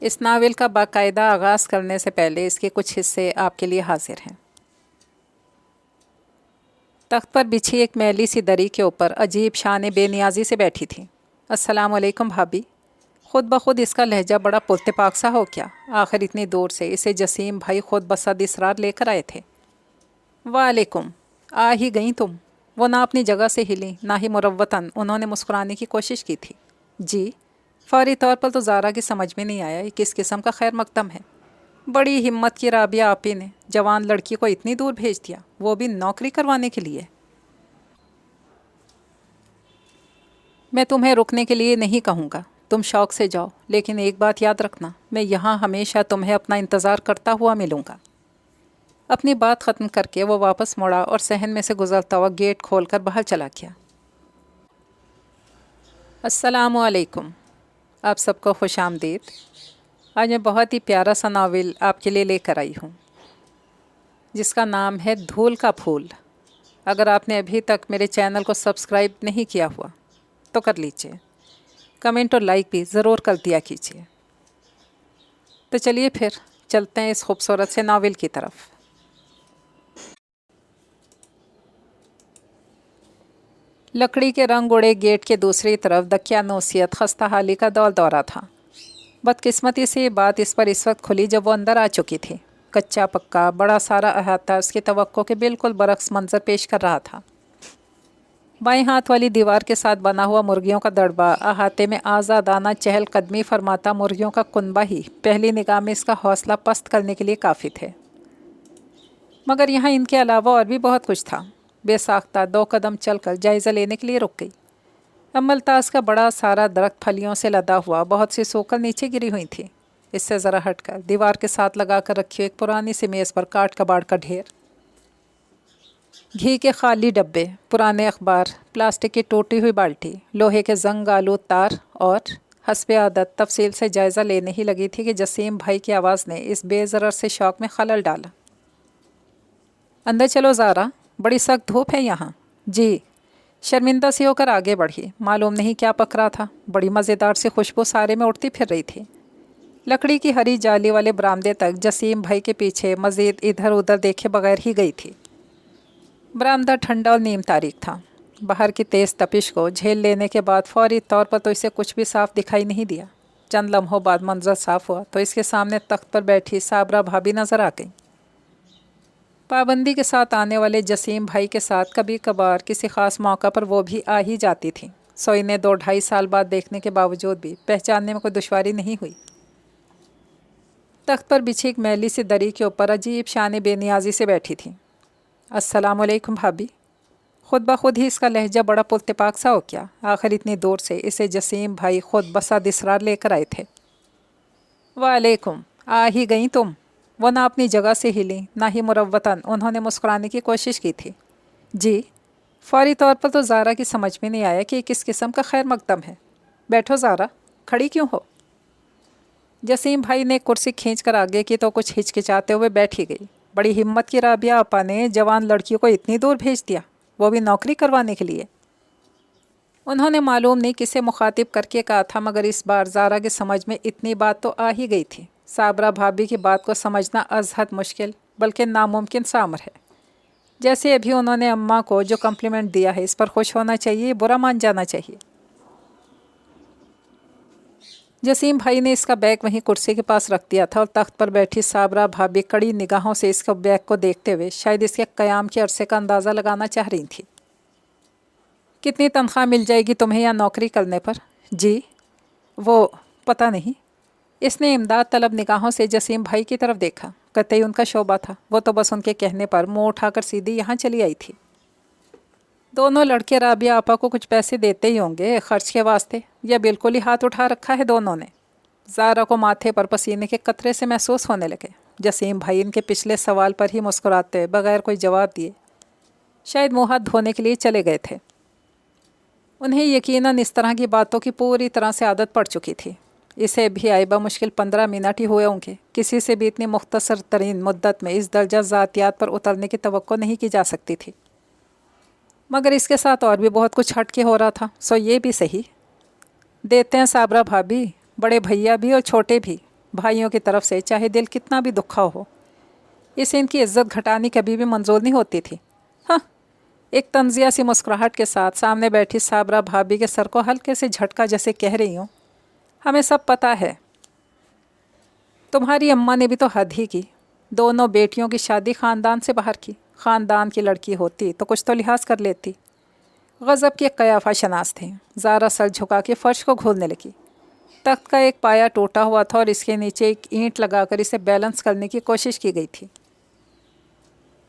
اس novel کا باقاعدہ آغاز کرنے سے پہلے اس کے کچھ حصے آپ کے لیے حاضر ہیں۔ تخت پر بچھی ایک میلی سی دری کے اوپر عجیب شان بے نیازی سے بیٹھی تھی۔ السلام علیکم بھابی۔ خود بخود اس کا لہجہ بڑا پرتپاک سا ہو کیا؟ آخر اتنی دور سے اسے جسیم بھائی خود بسد اسرار لے کر آئے تھے۔ وعلیکم، آ ہی گئیں تم؟ وہ نہ اپنی جگہ سے ہلی نہ ہی مروتاً انہوں نے مسکرانے کی کوشش کی تھی۔ جی، فوری طور پر تو زارا کی سمجھ میں نہیں آیا یہ کس قسم کا خیر مقدم ہے۔ بڑی ہمت کی رابعہ آپی نے جوان لڑکی کو اتنی دور بھیج دیا، وہ بھی نوکری کروانے کے لیے۔ میں تمہیں رکنے کے لیے نہیں کہوں گا، تم شوق سے جاؤ، لیکن ایک بات یاد رکھنا، میں یہاں ہمیشہ تمہیں اپنا انتظار کرتا ہوا ملوں گا۔ اپنی بات ختم کر کے وہ واپس مڑا اور صحن میں سے گزرتا ہوا گیٹ کھول کر باہر چلا گیا۔ السلام علیکم، آپ سب کو خوش آمدید۔ آج میں بہت ہی پیارا سا ناول آپ کے لیے لے کر آئی ہوں، جس کا نام ہے دھول کا پھول۔ اگر آپ نے ابھی تک میرے چینل کو سبسکرائب نہیں کیا ہوا تو کر لیجئے، کمنٹ اور لائک بھی ضرور کر دیا کیجئے۔ تو چلیے پھر چلتے ہیں اس خوبصورت سے ناول کی طرف۔ لکڑی کے رنگ اڑے گیٹ کے دوسری طرف دقیانوسیت خستہ حالی کا دور دورہ تھا۔ بدقسمتی سے یہ بات اس پر اس وقت کھلی جب وہ اندر آ چکی تھی۔ کچا پکا بڑا سارا احاطہ اس کی توقع کے بالکل برعکس منظر پیش کر رہا تھا۔ بائیں ہاتھ والی دیوار کے ساتھ بنا ہوا مرغیوں کا دڑبہ احاطے میں آزادانہ چہل قدمی فرماتا مرغیوں کا کنبہ ہی پہلی نگاہ میں اس کا حوصلہ پست کرنے کے لیے کافی تھے۔ مگر یہاں ان کے علاوہ اور بھی بہت کچھ تھا۔ بے ساختہ 2 قدم چل کر جائزہ لینے کے لیے رک گئی۔ املتاز کا بڑا سارا درخت پھلیوں سے لدا ہوا بہت سی سوکل نیچے گری ہوئی تھی۔ اس سے ذرا ہٹ کر دیوار کے ساتھ لگا کر رکھی ایک پرانی سی میز پر کاٹ کباڑ کا ڈھیر، گھی کے خالی ڈبے، پرانے اخبار، پلاسٹک کی ٹوٹی ہوئی بالٹی، لوہے کے زنگ آلود تار، اور حسب عادت تفصیل سے جائزہ لینے ہی لگی تھی کہ جسیم بھائی کی آواز نے اس بے ضرر سے شوق میں خلل ڈالا۔ اندر چلو زارا، بڑی سخت دھوپ ہے یہاں۔ جی، شرمندہ سی ہو کر آگے بڑھی۔ معلوم نہیں کیا پک رہا تھا، بڑی مزیدار سی خوشبو سارے میں اڑتی پھر رہی تھی۔ لکڑی کی ہری جالی والے برآمدے تک جسیم بھائی کے پیچھے مزید ادھر ادھر دیکھے بغیر ہی گئی تھی۔ برآمدہ ٹھنڈا اور نیم تاریک تھا۔ باہر کی تیز تپش کو جھیل لینے کے بعد فوری طور پر تو اسے کچھ بھی صاف دکھائی نہیں دیا۔ چند لمحوں بعد منظر صاف ہوا تو اس کے سامنے تخت پر بیٹھی صابرہ بھابھی نظر آ گئی۔ پابندی کے ساتھ آنے والے جسیم بھائی کے ساتھ کبھی کبھار کسی خاص موقع پر وہ بھی آ ہی جاتی تھیں، سو انہیں 2-2.5 سال بعد دیکھنے کے باوجود بھی پہچاننے میں کوئی دشواری نہیں ہوئی۔ تخت پر بچھی ایک میلی سی دری کے اوپر عجیب شان بے نیازی سے بیٹھی تھی۔ السلام علیکم بھابی۔ خود بخود ہی اس کا لہجہ بڑا پرتپاک سا ہو کیا؟ آخر اتنی دور سے اسے جسیم بھائی خود بسد اسرار لے کر آئے تھے۔ وعلیکم، آ ہی گئیں تم؟ وہ نہ اپنی جگہ سے ہلی نہ ہی مروتاً انہوں نے مسکرانے کی کوشش کی تھی۔ جی، فوری طور پر تو زارا کی سمجھ میں نہیں آیا کہ یہ کس قسم کا خیر مقدم ہے۔ بیٹھو زارا، کھڑی کیوں ہو؟ جسیم بھائی نے کرسی کھینچ کر آگے کی تو کچھ ہچکچاتے ہوئے بیٹھ ہی گئی۔ بڑی ہمت کی رابعہ آپا نے جوان لڑکی کو اتنی دور بھیج دیا، وہ بھی نوکری کروانے کے لیے۔ انہوں نے معلوم نہیں کسے مخاطب کر کے کہا تھا، مگر اس بار زارا کی سمجھ میں اتنی بات تو آ ہی گئی تھی۔ صابرہ بھابھی کی بات کو سمجھنا از حد مشکل بلکہ ناممکن سا امر ہے۔ جیسے ابھی انہوں نے اماں کو جو کمپلیمنٹ دیا ہے اس پر خوش ہونا چاہیے، برا مان جانا چاہیے۔ جسیم بھائی نے اس کا بیگ وہیں کرسی کے پاس رکھ دیا تھا اور تخت پر بیٹھی صابرہ بھابھی کڑی نگاہوں سے اس کے بیگ کو دیکھتے ہوئے شاید اس کے قیام کے عرصے کا اندازہ لگانا چاہ رہی تھی۔ کتنی تنخواہ مل جائے گی تمہیں یہاں نوکری کرنے پر؟ جی، وہ پتہ نہیں۔ اس نے امداد طلب نگاہوں سے جسیم بھائی کی طرف دیکھا۔ قطعی ان کا شعبہ تھا، وہ تو بس ان کے کہنے پر منہ اٹھا کر سیدھی یہاں چلی آئی تھی۔ دونوں لڑکے رابعہ آپا کو کچھ پیسے دیتے ہی ہوں گے خرچ کے واسطے، یا بالکل ہی ہاتھ اٹھا رکھا ہے دونوں نے؟ زارا کو ماتھے پر پسینے کے قطرے سے محسوس ہونے لگے۔ جسیم بھائی ان کے پچھلے سوال پر ہی مسکراتے بغیر کوئی جواب دیے شاید منہ ہاتھ دھونے کے لیے چلے گئے تھے۔ انہیں یقیناً اس طرح کی باتوں کی پوری طرح سے عادت پڑ چکی تھی۔ اسے بھی آئے بمشکل 15 منٹ ہی ہوئے ہوں گے۔ کسی سے بھی اتنی مختصر ترین مدت میں اس درجہ ذاتیات پر اترنے کی توقع نہیں کی جا سکتی تھی، مگر اس کے ساتھ اور بھی بہت کچھ ہٹ کے ہو رہا تھا، سو یہ بھی صحیح دیتے ہیں صابرہ بھابھی، بڑے بھیا بھی اور چھوٹے بھی، भाइयों की तरफ से चाहे दिल कितना भी दुखा हो। इसे इनकी इज्जत घटानी कभी भी मंजूर नहीं होती थी। हाँ, एक तंजिया सी मुस्कुराहट के साथ सामने बैठी साबरा भाभी के सर को हल्के से झटका जैसे कह रही हूँ, हमें सब पता है, तुम्हारी अम्मा ने भी तो हद ही की। दोनों बेटियों की शादी ख़ानदान से बाहर की। ख़ानदान की लड़की होती तो कुछ तो लिहाज कर लेती। गज़ब के कयाफा शनास थे। ज़ारा सर झुका के फ़र्श को घूरने लगी। तख्त का एक पाया टूटा हुआ था और इसके नीचे एक ईंट लगाकर इसे बैलेंस करने की कोशिश की गई थी।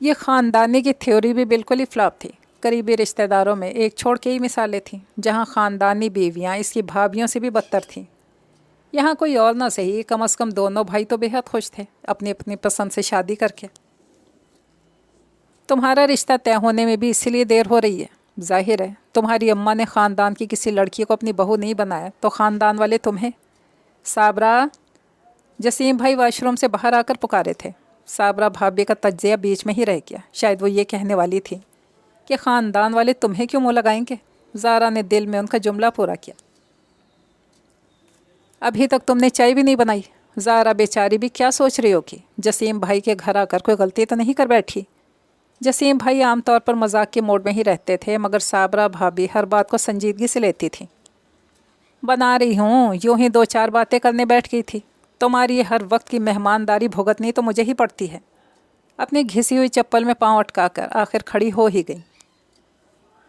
ये ख़ानदानी की थ्योरी भी बिल्कुल ही फ्लॉप थी। करीबी रिश्तेदारों में एक छोड़ के ही मिसालें थीं, जहाँ ख़ानदानी बीवियाँ इसकी भाभियों से भी बदतर थीं। यहाँ कोई और ना सही, कम से कम दोनों भाई तो बेहद खुश थे अपनी अपनी पसंद से शादी करके। तुम्हारा रिश्ता तय होने में भी इसीलिए देर हो रही है। जाहिर है तुम्हारी अम्मा ने ख़ानदान की किसी लड़की को अपनी बहू नहीं बनाया तो ख़ानदान वाले तुम्हें। साबरा, जसीम भाई वॉशरूम से बाहर आकर पुकारे थे। साबरा भाभी का तज्जिया बीच में ही रह गया। शायद वो ये कहने वाली थी कि ख़ानदान वाले तुम्हें क्यों मुँह लगाएंगे। ज़ारा ने दिल में उनका जुमला पूरा किया। अभी तक तुमने चाय भी नहीं बनाई। ज़ारा बेचारी भी क्या सोच रही होगी, जसीम भाई के घर आकर कोई गलती तो नहीं कर बैठी। जसीम भाई आमतौर पर मजाक के मोड में ही रहते थे, मगर साबरा भाभी हर बात को संजीदगी से लेती थी। बना रही हूँ, यूँ ही दो चार बातें करने बैठ गई थी। तुम्हारी हर वक्त की मेहमानदारी भुगतनी तो मुझे ही पड़ती है। अपनी घिसी हुई चप्पल में पाँव अटकाकर आखिर खड़ी हो ही गई।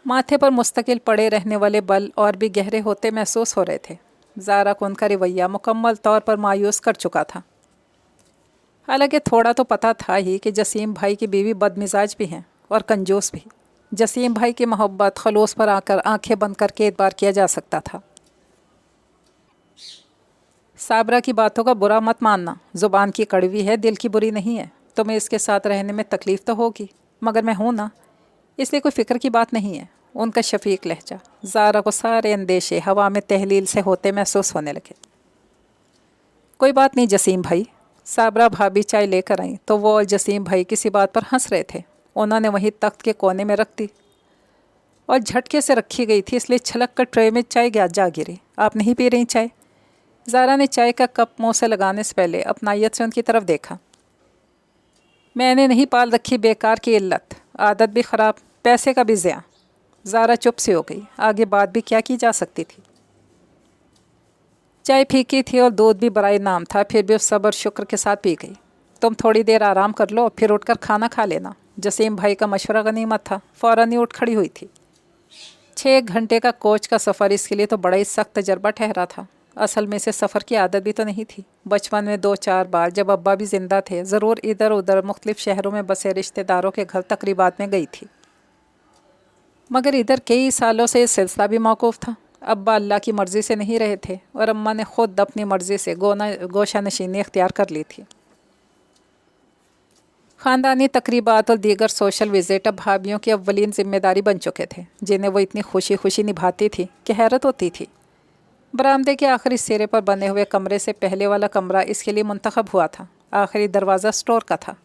माथे पर मुस्तकिल पड़े रहने वाले बल और भी गहरे होते महसूस हो रहे थे। ज़ारा को उनका रवैया मुकम्मल तौर पर मायूस कर चुका था। हालांकि थोड़ा तो पता था ही कि जसीम भाई की बीवी बदमिजाज भी हैं और कंजूस भी। जसीम भाई की मोहब्बत खलूस पर आकर आंखें बंद करके एतबार किया जा सकता था। साबरा की बातों का बुरा मत मानना, ज़ुबान की कड़वी है, दिल की बुरी नहीं है। तुम्हें इसके साथ रहने में तकलीफ़ तो होगी, मगर मैं हूँ ना, इसलिए कोई फ़िक्र की बात नहीं है। उनका शफीक लहजा ज़ारा को सारे अंदेशे हवा में तहलील से होते महसूस होने लगे। कोई बात नहीं जसीम भाई। साबरा भाभी चाय लेकर आई तो वो और जसीम भाई किसी बात पर हंस रहे थे। उन्होंने वहीं तख्त के कोने में रख दी और झटके से रखी गई थी, इसलिए छलक कर ट्रे में चाय जा गिरी। आप नहीं पी रही चाय? ज़ारा ने चाय का कप मुँह से लगाने से पहले अपनायत से उनकी तरफ देखा। मैंने नहीं पाल रखी बेकार की इल्लत, आदत भी ख़राब, पैसे का भी ज़िया। ज़ारा चुप सी हो गई। आगे बात भी क्या की जा सकती थी। चाय फीकी थी और दूध भी बराए नाम था, फिर भी उस सब्र शुक्र के साथ पी गई। तुम थोड़ी देर आराम कर लो, फिर उठकर खाना खा लेना। जसीम भाई का मशवरा गनीमत था, फ़ौरन ही उठ खड़ी हुई थी। 6 घंटे का कोच का सफ़र इसके लिए तो बड़ा ही सख्त तजर्बा ठहरा था। असल में इसे सफ़र की आदत भी तो नहीं थी। बचपन में 2-4 बार जब अब्बा भी ज़िंदा थे ज़रूर इधर उधर मुख्तलिफ़ शहरों में बसे रिश्तेदारों के घर तकरीबात में गई थी, मगर इधर कई सालों से ये सिलसिला भी मौकूफ़ था। अब्बा अल्लाह की मर्ज़ी से नहीं रहे थे और अम्मा ने ख़ुद अपनी मर्ज़ी से गोशा नशीनी इख्तियार कर ली थी। ख़ानदानी तकरीबात और दीगर सोशल विज़िट अब भाभियों की अव्वलीन ज़िम्मेदारी बन चुके थे, जिन्हें वो इतनी खुशी खुशी निभाती थी कि हैरत होती थी। बरामदे के आखिरी सिरे पर बने हुए कमरे से पहले वाला कमरा इसके लिए मुंतखब हुआ था। आखिरी दरवाज़ा स्टोर का था।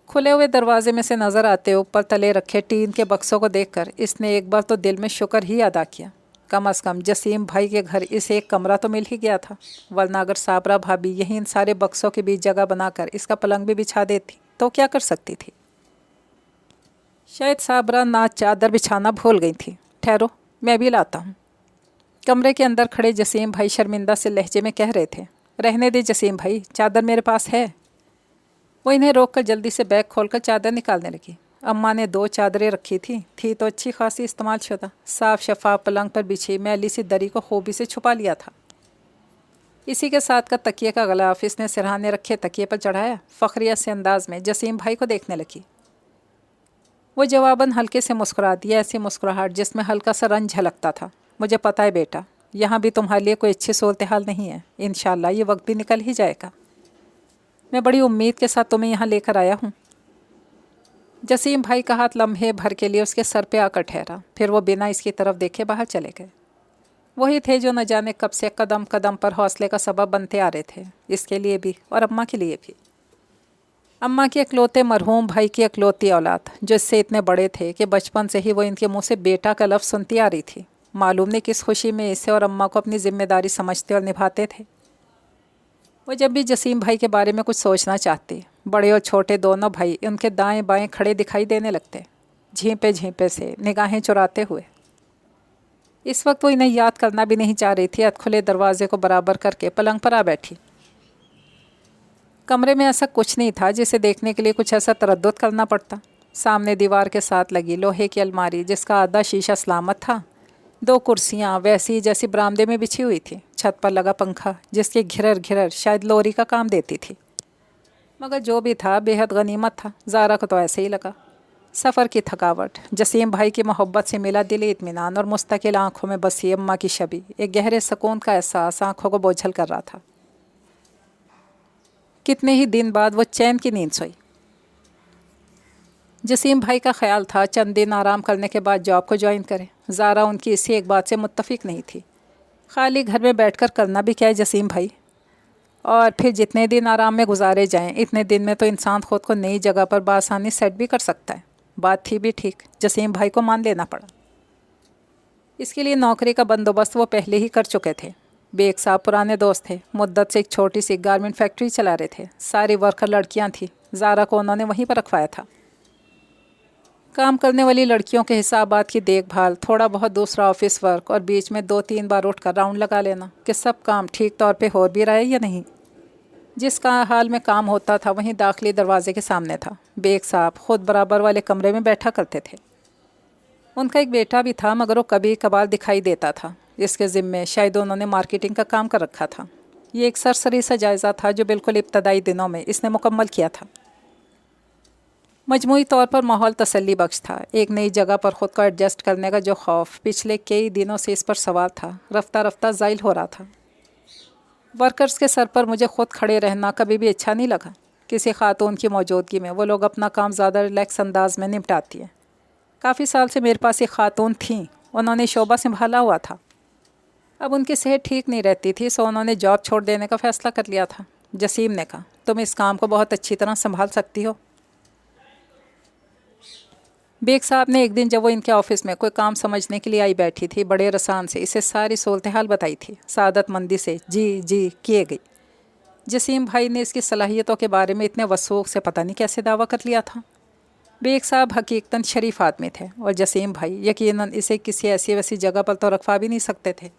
खुले हुए दरवाजे में से नज़र आते ऊपर तले रखे टीन के बक्सों को देखकर इसने एक बार तो दिल में शुक्र ही अदा किया। कम अज़ कम जसीम भाई के घर इसे एक कमरा तो मिल ही गया था, वरना अगर साबरा भाभी यहीं इन सारे बक्सों के बीच जगह बनाकर इसका पलंग भी बिछा देती तो क्या कर सकती थी। शायद साबरा ना चादर बिछाना भूल गई थी। ठहरो, मैं भी लाता हूँ। कमरे के अंदर खड़े जसीम भाई शर्मिंदा से लहजे में कह रहे थे। रहने दे जसीम भाई, चादर मेरे पास है। वो इन्हें रोककर जल्दी से बैग खोलकर चादर निकालने लगी। अम्मा ने 2 चादरें रखी थी तो अच्छी खासी इस्तेमाल शुदा। साफ शफाफ पलंग पर बिछी मैली सी दरी को खूबी से छुपा लिया था। इसी के साथ का तकिए का गलाफ इसने सिरहाने रखे तकिए पर चढ़ाया। फ़ख्रियत से अंदाज में जसीम भाई को देखने लगी। वो जवाबन हल्के से मुस्कुरा दिया, ऐसी मुस्कुराहट जिसमें हल्का सा रंज झलकता था। मुझे पता है बेटा, यहाँ भी तुम्हारे लिए कोई अच्छी सूरत हाल नहीं है। इंशाल्लाह ये वक्त भी निकल ही जाएगा। मैं बड़ी उम्मीद के साथ तुम्हें यहाँ लेकर आया हूँ। जसीम भाई का हाथ लम्हे भर के लिए उसके सर पे आकर ठहरा, फिर वो बिना इसकी तरफ देखे बाहर चले गए। वही थे जो न जाने कब से कदम कदम पर हौसले का सबब बनते आ रहे थे, इसके लिए भी और अम्मा के लिए भी। अम्मा के इकलौते मरहूम भाई की इकलौती औलाद, जो इससे इतने बड़े थे कि बचपन से ही वो इनके मुँह से बेटा का लफ्ज़ सुनती आ रही थी। मालूम नहीं किस खुशी में इसे और अम्मा को अपनी जिम्मेदारी समझते और निभाते थे। वो जब भी जसीम भाई के बारे में कुछ सोचना चाहती, बड़े और छोटे दोनों भाई उनके दाएं बाएं खड़े दिखाई देने लगते, झींपे झींपे से निगाहें चुराते हुए। इस वक्त वो इन्हें याद करना भी नहीं चाह रही थी। अधखुले दरवाजे को बराबर करके पलंग पर आ बैठी। कमरे में ऐसा कुछ नहीं था जिसे देखने के लिए कुछ ऐसा तरद्दुत करना पड़ता। सामने दीवार के साथ लगी लोहे की अलमारी जिसका आधा शीशा सलामत था, 2 कुर्सियाँ वैसी जैसी बरामदे में बिछी हुई थी, छत पर लगा पंखा जिसके घिरर घिरर शायद लोरी का काम देती थी। मगर जो भी था बेहद गनीमत था। ज़ारा को तो ऐसे ही लगा। सफ़र की थकावट, जसीम भाई की मोहब्बत से मिला दिली इत्मीनान और मुस्तकिल आंखों में बसी अम्मा की छवि, एक गहरे सुकून का एहसास आंखों को बोझल कर रहा था। कितने ही दिन बाद वो चैन की नींद सोई। जसीम भाई का ख्याल था चंद दिन आराम करने के बाद जॉब को ज्वाइन करे। ज़ारा उनकी इसी एक बात से मुत्तफिक नहीं थी। खाली घर में बैठकर करना भी क्या है जसीम भाई, और फिर जितने दिन आराम में गुजारे जाएं, इतने दिन में तो इंसान खुद को नई जगह पर बआसानी सेट भी कर सकता है। बात थी भी ठीक, जसीम भाई को मान लेना पड़ा। इसके लिए नौकरी का बंदोबस्त वो पहले ही कर चुके थे। बेग साहब पुराने दोस्त थे, मुद्दत से एक छोटी सी गारमेंट फैक्ट्री चला रहे थे। सारी वर्कर लड़कियां थीं। ज़ारा को उन्होंने वहीं पर रखवाया था। काम करने वाली लड़कियों के हिसाबात की देखभाल, थोड़ा बहुत दूसरा ऑफिस वर्क और बीच में 2-3 बार उठकर राउंड लगा लेना कि सब काम ठीक तौर पे हो भी रहा है या नहीं। जिस का हाल में काम होता था वहीं दाखिली दरवाजे के सामने था। बेग साहब खुद बराबर वाले कमरे में बैठा करते थे। उनका एक बेटा भी था मगर वो कभी कभार दिखाई देता था। इसके ज़िम्मे शायद उन्होंने मार्केटिंग का काम कर रखा था। ये एक सरसरी सा जायज़ा था जो बिल्कुल इब्तदाई दिनों में इसने मुकम्मल किया था। मजमूई तौर पर माहौल तसल्ली बख्श था। एक नई जगह पर ख़ुद को एडजस्ट करने का जो खौफ पिछले कई दिनों से इस पर सवार था, रफ्ता रफ्ता ज़ाइल हो रहा था। वर्कर्स के सर पर मुझे ख़ुद खड़े रहना कभी भी अच्छा नहीं लगा। किसी खातून की मौजूदगी में वो लोग अपना काम ज़्यादा रिलैक्स अंदाज में निपटाती हैं। काफ़ी साल से मेरे पास एक खातून थीं, उन्होंने शोबा संभाला हुआ था। अब उनकी सेहत ठीक नहीं रहती थी, सो उन्होंने जॉब छोड़ देने का फ़ैसला कर लिया था। जसीम ने कहा, तुम इस काम को बहुत अच्छी तरह संभाल सकती हो। बेग साहब ने एक दिन जब वो इनके ऑफिस में कोई काम समझने के लिए आई बैठी थी, बड़े रसान से इसे सारी सूरत हाल बताई थी। सादत मंदी से जी जी किए गई। जसीम भाई ने इसकी सलाहियतों के बारे में इतने वसूख से पता नहीं कैसे दावा कर लिया था। बेग साहब हकीकतन शरीफ आदमी थे और जसीम भाई यकीनन इसे किसी ऐसी वैसी जगह पर तो रखवा भी नहीं सकते थे।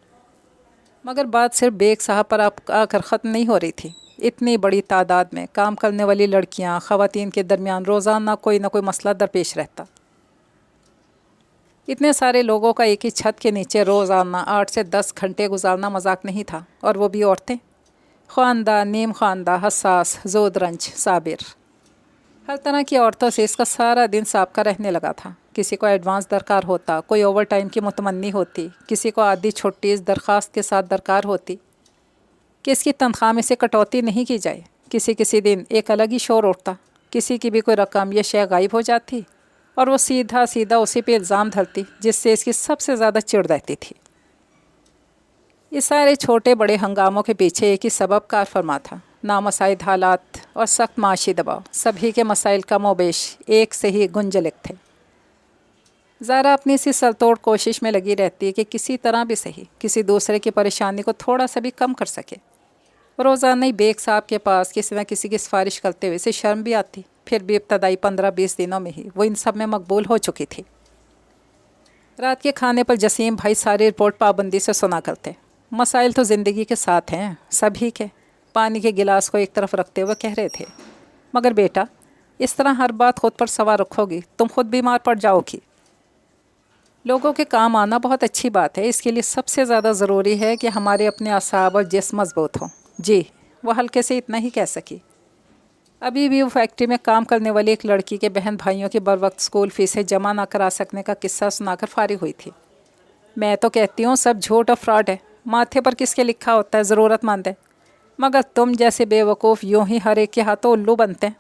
मगर बात सिर्फ बेग साहब पर आकर ख़त्म नहीं हो रही थी। इतनी बड़ी तादाद में काम करने वाली लड़कियां, ख़वातीन के दरमियान रोज़ाना कोई ना कोई मसला दरपेश रहता। इतने सारे लोगों का एक ही छत के नीचे रोज़ाना 8 से 10 घंटे गुजारना मजाक नहीं था, और वो भी औरतें। ख़्वानदा, नीम ख़्वानदा, हसास, जोदरंज, साबिर, हर तरह की औरतों से इसका सारा दिन साबका रहने लगा था। किसी को एडवांस दरकार होता, कोई ओवर टाइम की मुतमन्नी होती, किसी को आधी छुट्टी इस दरख्वास्त के साथ दरकार होती कि इसकी तनख्वाह में से कटौती नहीं की जाए। किसी दिन एक अलग ही शोर उठता, किसी की भी कोई रकम या शय गायब हो जाती और वो सीधा सीधा उसी पे इल्ज़ाम धरती, जिससे इसकी सबसे ज़्यादा चिढ़ रहती थी। इस सारे छोटे बड़े हंगामों के पीछे एक ही सबब कार फरमा था, नामसाइद हालात और सख्त माशी दबाव। सभी के मसाइल कमोबेश एक से ही गुंजलिक थे। ज़ारा अपनी सी सरतोड़ कोशिश में लगी रहती है कि किसी तरह भी सही किसी दूसरे की परेशानी को थोड़ा सा भी कम कर सके। रोज़ाना ही बेग साहब के पास किसी न किसी की सिफारिश करते हुए इसे शर्म भी आती, फिर भी इब्तदाई 15-20 दिनों में ही वो इन सब में मकबूल हो चुकी थी। रात के खाने पर जसीम भाई सारी रिपोर्ट पाबंदी से सुना करते। मसाइल तो ज़िंदगी के साथ हैं सभी के। पानी के गिलास को एक तरफ रखते हुए कह रहे थे, मगर बेटा इस तरह हर बात खुद पर सवार रखोगी तुम खुद बीमार पड़ जाओगी। लोगों के काम आना बहुत अच्छी बात है, इसके लिए सबसे ज़्यादा ज़रूरी है कि हमारे अपने असाब और जिस्म मजबूत हों। जी, वो हल्के से इतना ही कह सकी। अभी भी वो फैक्ट्री में काम करने वाली एक लड़की के बहन भाइयों की बर वक्त स्कूल फीसें जमा ना करा सकने का किस्सा सुनाकर फारिग हुई थी। मैं तो कहती हूँ सब झूठ और फ्रॉड है, माथे पर किसके लिखा होता है ज़रूरतमंद है, मगर तुम जैसे बेवकूफ़ यूं ही हर एक के हाथों उल्लू बनते हैं।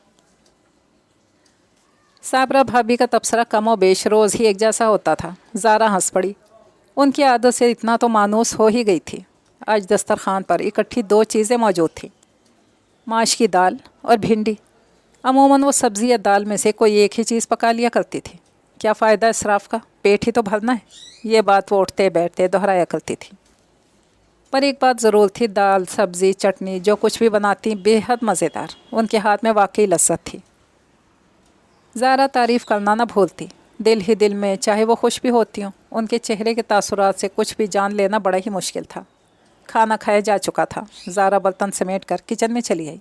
साबरा भाभी का तबसरा कम और बेश रोज़ ही एक जैसा होता था। ज़ारा हंस पड़ी। उनकी आदत से इतना तो मानूस हो ही गई थी। आज दस्तरखान पर इकट्ठी 2 चीज़ें मौजूद थीं, माश की दाल और भिंडी। अमूमन वो सब्ज़ी या दाल में से कोई एक ही चीज़ पका लिया करती थी। क्या फ़ायदा इसराफ़ का, पेट ही तो भरना है। ये बात वो उठते बैठते दोहराया करती थी। पर एक बात ज़रूर थी, दाल सब्ज़ी चटनी जो कुछ भी बनाती बेहद मज़ेदार। उनके हाथ में वाकई लज्जत थी। ज़ारा तारीफ़ करना ना भूलती, दिल ही दिल में, चाहे वो खुश भी होती हों। उनके चेहरे के तासुरात से कुछ भी जान लेना बड़ा ही मुश्किल था। खाना खाया जा चुका था। ज़ारा बर्तन समेट कर किचन में चली आई।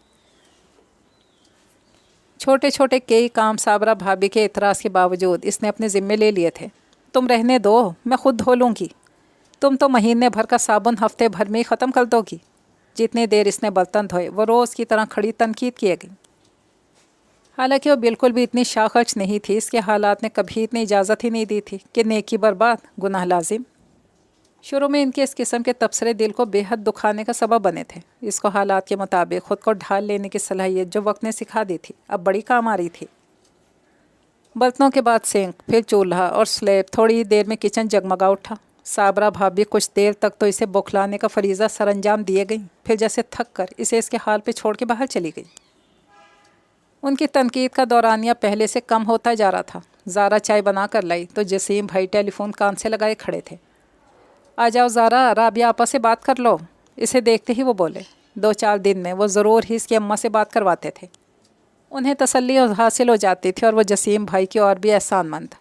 छोटे छोटे कई काम साबरा भाभी के इतराज़ के बावजूद इसने अपने ज़िम्मे ले लिए थे। तुम रहने दो, मैं खुद धो लूँगी। तुम तो महीने भर का साबुन हफ्ते भर में ही ख़त्म कर दोगी। जितनी देर इसने बर्तन धोए वो रोज़ की तरह खड़ी तनकीद किए गई। हालांकि वो बिल्कुल भी इतनी शाखच नहीं थी। इसके हालात ने कभी इतनी इजाज़त ही नहीं दी थी कि नेकी बर्बाद गुनाह लाजिम। शुरू में इनके इस किस्म के तबसरे दिल को बेहद दुखाने का सबब बने थे। इसको हालात के मुताबिक ख़ुद को ढाल लेने की सलाहियत जो वक्त ने सिखा दी थी अब बड़ी काम आ रही थी। बर्तनों के बाद सिंक, फिर चूल्हा और स्लेब। थोड़ी देर में किचन जगमगा उठा। साबरा भाभी कुछ देर तक तो इसे बौखलाने का फरीज़ा सरंजाम दिए गई, फिर जैसे थक कर इसे इसके हाल पे छोड़ के बाहर चली गई। उनकी तनकीद का दौरानिया पहले से कम होता जा रहा था। ज़ारा चाय बना कर लाई तो जसीम भाई टेलीफोन कान से लगाए खड़े थे। आ जाओ ज़ारा, राबिया आपा से बात कर लो। इसे देखते ही वो बोले। 2-4 दिन में वो ज़रूर ही इसकी अम्मा से बात करवाते थे। उन्हें तसल्ली हासिल हो जाती थी और वो जसीम भाई की और भी एहसानमंद।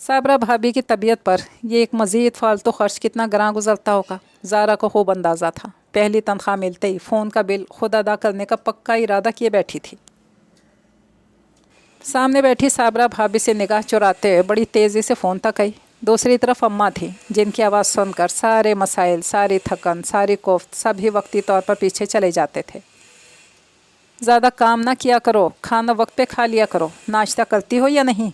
साबरा भाभी की तबीयत पर ये एक मज़ीद फालतू खर्च कितना गरां गुजरता होगा, ज़ारा को खूब अंदाज़ा था। पहली तनख्वाह मिलते ही फ़ोन का बिल खुद अदा करने का पक्का इरादा किए बैठी थी। सामने बैठी साबरा भाभी से निगाह चुराते हुए बड़ी तेज़ी से फ़ोन तक आई। दूसरी तरफ अम्मा थी, जिनकी आवाज़ सुनकर सारे मसाइल, सारी थकन, सारी कोफ्त सभी वक्ती तौर पर पीछे चले जाते थे। ज़्यादा काम ना किया करो, खाना वक्त पे खा लिया करो, नाश्ता करती हो या नहीं।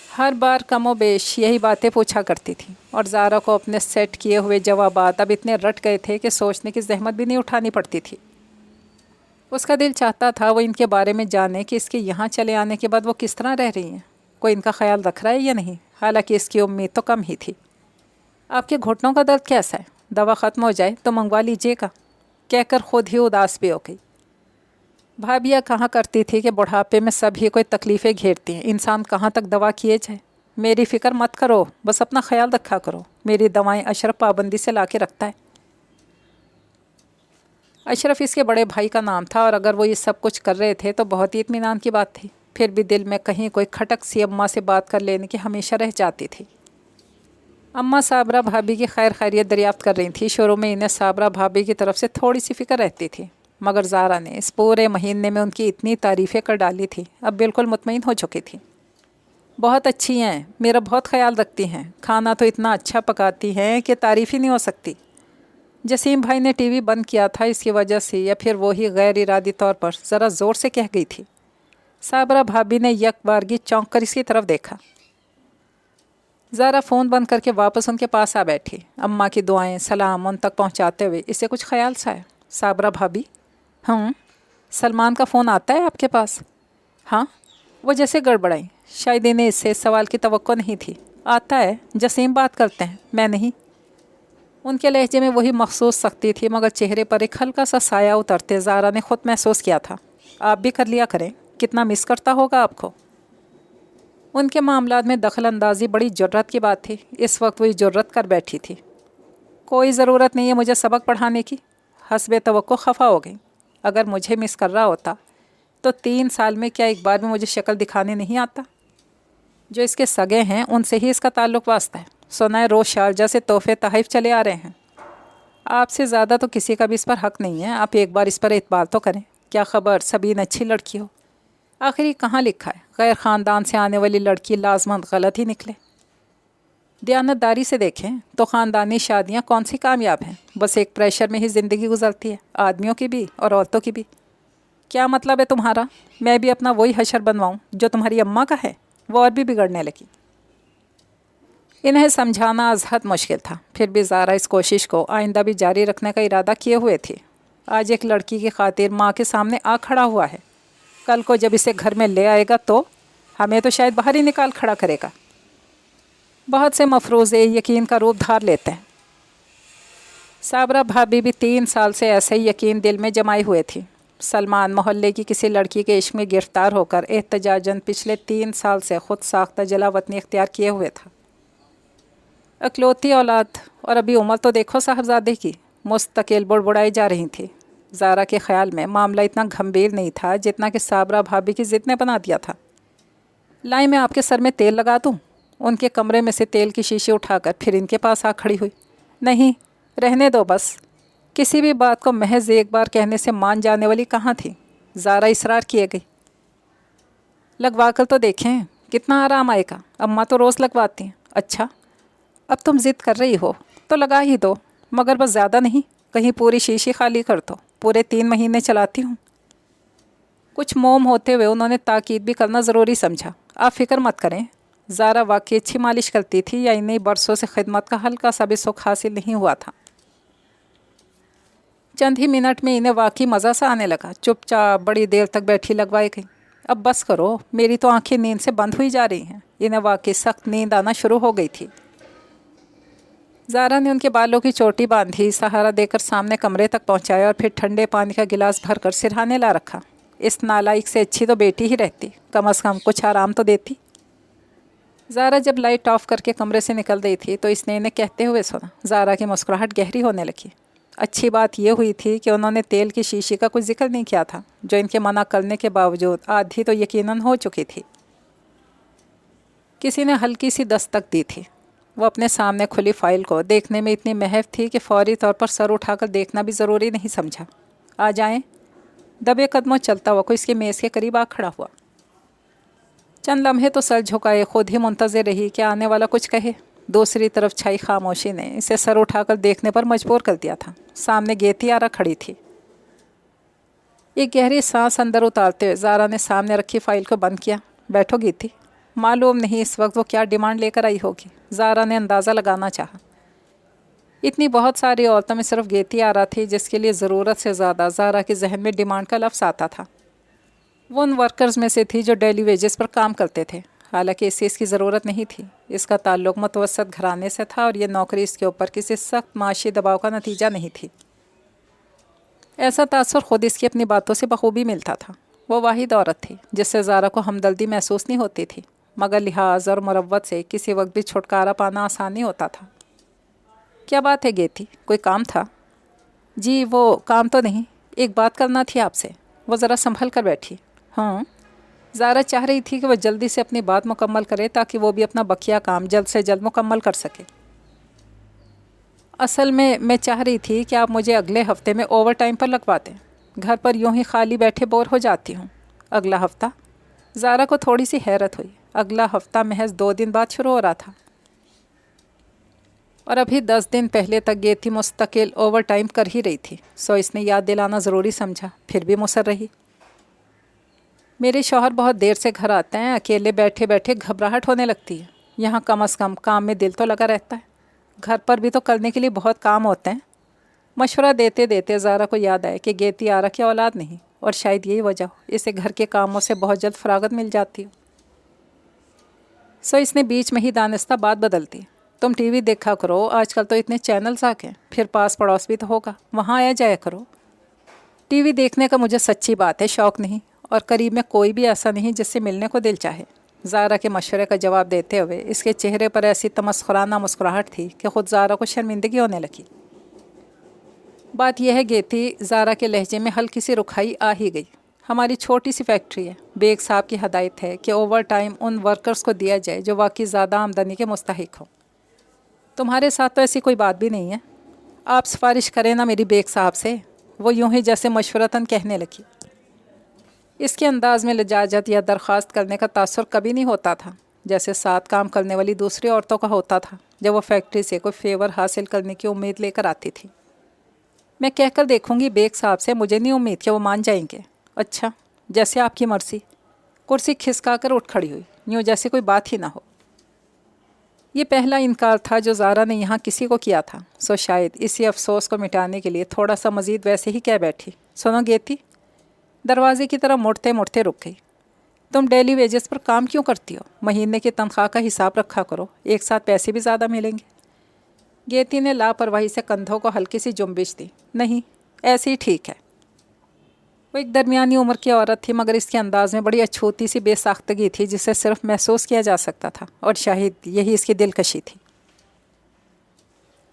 हर बार कमो बेश यही बातें पूछा करती थी और ज़ारा को अपने सेट किए हुए जवाबात अब इतने रट गए थे कि सोचने की जहमत भी नहीं उठानी पड़ती थी। उसका दिल चाहता था वो इनके बारे में जाने कि इसके यहाँ चले आने के बाद वो किस तरह रह रही हैं, कोई इनका ख्याल रख रहा है या नहीं। हालांकि इसकी उम्मीद तो कम ही थी। आपके घुटनों का दर्द कैसा है, दवा ख़त्म हो जाए तो मंगवा लीजिएगा, कहकर खुद ही उदास भी हो गई। भाभियाँ कहाँ करती थी कि बुढ़ापे में सभी कोई तकलीफ़ें घेरती हैं, इंसान कहाँ तक दवा किए जाए। मेरी फ़िक्र मत करो, बस अपना ख्याल रखा करो। मेरी दवाएं अशरफ पाबंदी से ला के रखता है। अशरफ इसके बड़े भाई का नाम था और अगर वो ये सब कुछ कर रहे थे तो बहुत ही इत्मीनान की बात थी। फिर भी दिल में कहीं कोई खटक सी अम्मा से बात कर लेने की हमेशा रह जाती थी। अम्मा साबरा भाभी की खैर खैरियत दरियाफ्त कर रही थी। शुरू में इन्हें साबरा भाभी की तरफ से थोड़ी सी फ़िक्र रहती थी, मगर ज़ारा ने इस पूरे महीने में उनकी इतनी तारीफ़ें कर डाली थी, अब बिल्कुल मुतमईन हो चुकी थी। बहुत अच्छी हैं, मेरा बहुत ख्याल रखती हैं, खाना तो इतना अच्छा पकाती हैं कि तारीफ़ ही नहीं हो सकती। जसीम भाई ने टीवी बंद किया था इसकी वजह से, या फिर वो ही गैर इरादी तौर पर ज़रा ज़ोर से कह गई थी। साबरा भाभी ने यकबारगी चौंक कर इसकी तरफ देखा। ज़ारा फ़ोन बंद करके वापस उनके पास आ बैठी। अम्मा की दुआएं सलाम उन तक पहुंचाते हुए इसे कुछ ख्याल सा है। साबरा भाभी, सलमान का फ़ोन आता है आपके पास? हाँ, वो जैसे गड़बड़ाई, शायद इन्हें इससे इस सवाल की तवक्को नहीं थी। आता है, जसीम बात करते हैं, मैं नहीं। उनके लहजे में वही मखसूस सख्ती थी, मगर चेहरे पर एक हल्का सा साया उतरते ज़ारा ने खुद महसूस किया था। आप भी कर लिया करें, कितना मिस करता होगा आपको। उनके मामलात में दखल अंदाजी बड़ी जुर्रत की बात थी। इस वक्त वही जुर्रत कर बैठी थी। कोई ज़रूरत नहीं है मुझे सबक पढ़ाने की। हस्बे तवक्को खफा हो गई। अगर मुझे मिस कर रहा होता तो 3 साल में क्या एक बार भी मुझे शक्ल दिखाने नहीं आता। जो इसके सगे हैं उनसे ही इसका ताल्लुक़ वास्ता है। सुना है रोज़ शारजा से तोहफे तहफ़ चले आ रहे हैं। आपसे ज़्यादा तो किसी का भी इस पर हक़ नहीं है। आप एक बार इस पर एतबार तो करें। क्या ख़बर सबीन अच्छी लड़की हो। आखिर कहाँ लिखा है गैर ख़ानदान से आने वाली लड़की लाजमंद गलत ही निकले। दयानतदारी से देखें तो ख़ानदानी शादियाँ कौन सी कामयाब हैं। बस एक प्रेशर में ही ज़िंदगी गुजरती है, आदमियों की भी और औरतों की भी। क्या मतलब है तुम्हारा, मैं भी अपना वही हशर बनवाऊँ जो तुम्हारी अम्मा का है। वो और भी बिगड़ने लगी। इन्हें समझाना अज़हद मुश्किल था, फिर भी ज़ारा इस कोशिश को आइंदा भी जारी रखने का इरादा किए हुए थी। आज एक लड़की की खातिर माँ के सामने आ खड़ा हुआ है, कल को जब इसे घर में ले आएगा तो हमें तो शायद बाहर ही निकाल खड़ा करेगा। बहुत से मफरूज़े यकीन का रूप धार लेते हैं। साबरा भाभी भी 3 साल से ऐसे ही यकीन दिल में जमाई हुए थी। सलमान मोहल्ले की किसी लड़की के इश्क में गिरफ़्तार होकर एहतजाजन पिछले 3 साल से ख़ुद साख्ता जलावतनी इख्तियार किए हुए था। अकलौती औलाद, और अभी उम्र तो देखो साहबजादे की, मुस्तकिल बुड़बुड़ाई जा रही थी। ज़ारा के ख्याल में मामला इतना गंभीर नहीं था जितना कि साबरा भाभी की ज़िद ने बना दिया था। लाई मैं आपके सर में तेल लगा दूँ? उनके कमरे में से तेल की शीशी उठाकर फिर इनके पास आ खड़ी हुई। नहीं, रहने दो बस। किसी भी बात को महज एक बार कहने से मान जाने वाली कहाँ थी। ज़ारा इसरार किए गई। लगवा कर तो देखें, कितना आराम आएगा। अम्मा तो रोज़ लगवाती हैं। अच्छा, अब तुम ज़िद कर रही हो तो लगा ही दो, मगर बस ज़्यादा नहीं, कहीं पूरी शीशी खाली कर दो। पूरे 3 महीने चलाती हूँ। कुछ मोम होते हुए उन्होंने ताकीद भी करना ज़रूरी समझा। आप फिक्र मत करें, ज़ारा वाकई अच्छी मालिश करती थी, या इन्हीं बरसों से खिदमत का हल्का सा भी सुख हासिल नहीं हुआ था। चंद ही मिनट में इन्हें वाकई मज़ा सा आने लगा। चुपचाप बड़ी देर तक बैठी लगवाई गई। अब बस करो, मेरी तो आंखें नींद से बंद हुई जा रही हैं। इन्हें वाकई सख्त नींद आना शुरू हो गई थी। ज़ारा ने उनके बालों की चोटी बांधी, सहारा देकर सामने कमरे तक पहुंचाया और फिर ठंडे पानी का गिलास भरकर सिरहाने ला रखा। इस नालायक से अच्छी तो बेटी ही रहती, कम से कम कुछ आराम तो देती। ज़ारा जब लाइट ऑफ करके कमरे से निकल गई थी तो इसने इन्हें कहते हुए सुना। ज़ारा की मुस्कुराहट गहरी होने लगी। अच्छी बात यह हुई थी कि उन्होंने तेल की शीशी का कुछ जिक्र नहीं किया था, जो इनके मना करने के बावजूद आधी तो यकीनन हो चुकी थी। किसी ने हल्की सी दस्तक दी थी। वो अपने सामने खुली फाइल को देखने में इतनी महव थी कि फौरी तौर पर सर उठाकर देखना भी ज़रूरी नहीं समझा। आ जाएं। दबे कदमों चलता हुआ कोई इसके मेज़ के करीब आ खड़ा हुआ। चंद लम्हे तो सर झुकाए खुद ही मुंतज़िर रही कि आने वाला कुछ कहे। दूसरी तरफ छाई खामोशी ने इसे सर उठाकर देखने पर मजबूर कर दिया था। सामने गेती आरा खड़ी थी। एक गहरी सांस अंदर उतारते हुए ज़ारा ने सामने रखी फाइल को बंद किया। बैठो गेती। मालूम नहीं इस वक्त वो क्या डिमांड लेकर आई होगी। ज़ारा ने अंदाज़ा लगाना चाहा। इतनी बहुत सारी औरतों में सिर्फ गेती आरा थी जिसके लिए ज़रूरत से ज़्यादा ज़ारा के जहन में डिमांड का लफ्ज़ आता था। वो उन वर्कर्स में से थी जो डेली वेजेस पर काम करते थे। हालांकि इसे इसकी ज़रूरत नहीं थी। इसका ताल्लुक़ मुतवस्सत घराने से था और ये नौकरी इसके ऊपर किसी सख्त माशी दबाव का नतीजा नहीं थी। ऐसा तासुर खुद इसकी अपनी बातों से बखूबी मिलता था। वो वाहिद औरत थी जिससे ज़ारा को हमदर्दी महसूस नहीं होती थी, मगर लिहाज और मुरव्वत से किसी वक्त भी छुटकारा पाना आसान नहीं होता था। क्या बात है गेती, कोई काम था? जी वो काम तो नहीं, एक बात करना थी आपसे। वो ज़रा संभल कर बैठी। हाँ। ज़ारा चाह रही थी कि वह जल्दी से अपनी बात मुकम्मल करे ताकि वो भी अपना बकिया काम जल्द से जल्द मुकम्मल कर सके। असल में मैं चाह रही थी कि आप मुझे अगले हफ्ते में ओवर टाइम पर लगवा दें। घर पर यूं ही खाली बैठे बोर हो जाती हूँ। अगला हफ्ता? ज़ारा को थोड़ी सी हैरत हुई। अगला हफ्ता महज 2 दिन बाद शुरू हो रहा था और अभी 10 दिन पहले तक गेती मुस्तकिल ओवर टाइम कर ही रही थी। सो इसने याद दिलाना ज़रूरी समझा, फिर भी मुसर रही। मेरे शौहर बहुत देर से घर आते हैं। अकेले बैठे बैठे घबराहट होने लगती है। यहाँ कम से कम काम में दिल तो लगा रहता है। घर पर भी तो करने के लिए बहुत काम होते हैं। मशवरा देते देते ज़ारा को याद आया कि गेती आरा की औलाद नहीं, और शायद यही वजह हो इसे घर के कामों से बहुत जल्द फरागत मिल जाती हो। सो इसने बीच में ही दानिस्ता बात बदलती। तुम टीवी देखा करो, आजकल तो इतने चैनल्स आ गए, फिर पास पड़ोस भी तो होगा, वहाँ आया जाया करो। टीवी देखने का मुझे सच्ची बात है शौक़ नहीं, और करीब में कोई भी ऐसा नहीं जिससे मिलने को दिल चाहे। ज़ारा के मशवरे का जवाब देते हुए इसके चेहरे पर ऐसी तमस्खुराना मुस्कुराहट थी कि ख़ुद ज़ारा को शर्मिंदगी होने लगी। बात यह है गेती, ज़ारा के लहजे में हल्की सी रुखाई आ ही गई। हमारी छोटी सी फैक्ट्री है। बेग साहब की हदायत है कि ओवर टाइम उन वर्कर्स को दिया जाए जो वाकई ज़्यादा आमदनी के मुस्तहिक हो। तुम्हारे साथ तो ऐसी कोई बात भी नहीं है। आप सिफारिश करें ना मेरी बेग साहब से। वो यूं ही जैसे मशवरतन कहने लगी। इसके अंदाज में लजाजत या दरख्वास्त करने का तासुर कभी नहीं होता था, जैसे साथ काम करने वाली दूसरी औरतों का होता था जब वो फैक्ट्री से कोई फेवर हासिल करने की उम्मीद लेकर आती थी। मैं कहकर देखूंगी बेग साहब से, मुझे नहीं उम्मीद कि वो मान जाएंगे। अच्छा, जैसे आपकी मर्ज़ी। कुर्सी खिसका कर उठ खड़ी हुई, यूँ जैसे कोई बात ही ना हो। ये पहला इनकार था जो ज़ारा ने यहाँ किसी को किया था। सो शायद इसी अफसोस को मिटाने के लिए थोड़ा सा मज़ीद वैसे ही कह बैठी। सुनो गेती। दरवाजे की तरफ मुड़ते मुड़ते रुक गई। तुम डेली वेजेस पर काम क्यों करती हो? महीने की तनख्वाह का हिसाब रखा करो, एक साथ पैसे भी ज़्यादा मिलेंगे। गेती ने लापरवाही से कंधों को हल्की सी जुम्बिश दी। नहीं, ऐसे ही ठीक है। वो एक दरमियानी उम्र की औरत थी, मगर इसके अंदाज में बड़ी अछूती सी बेसाख्तगी थी जिसे सिर्फ महसूस किया जा सकता था, और शायद यही इसकी दिलकशी थी।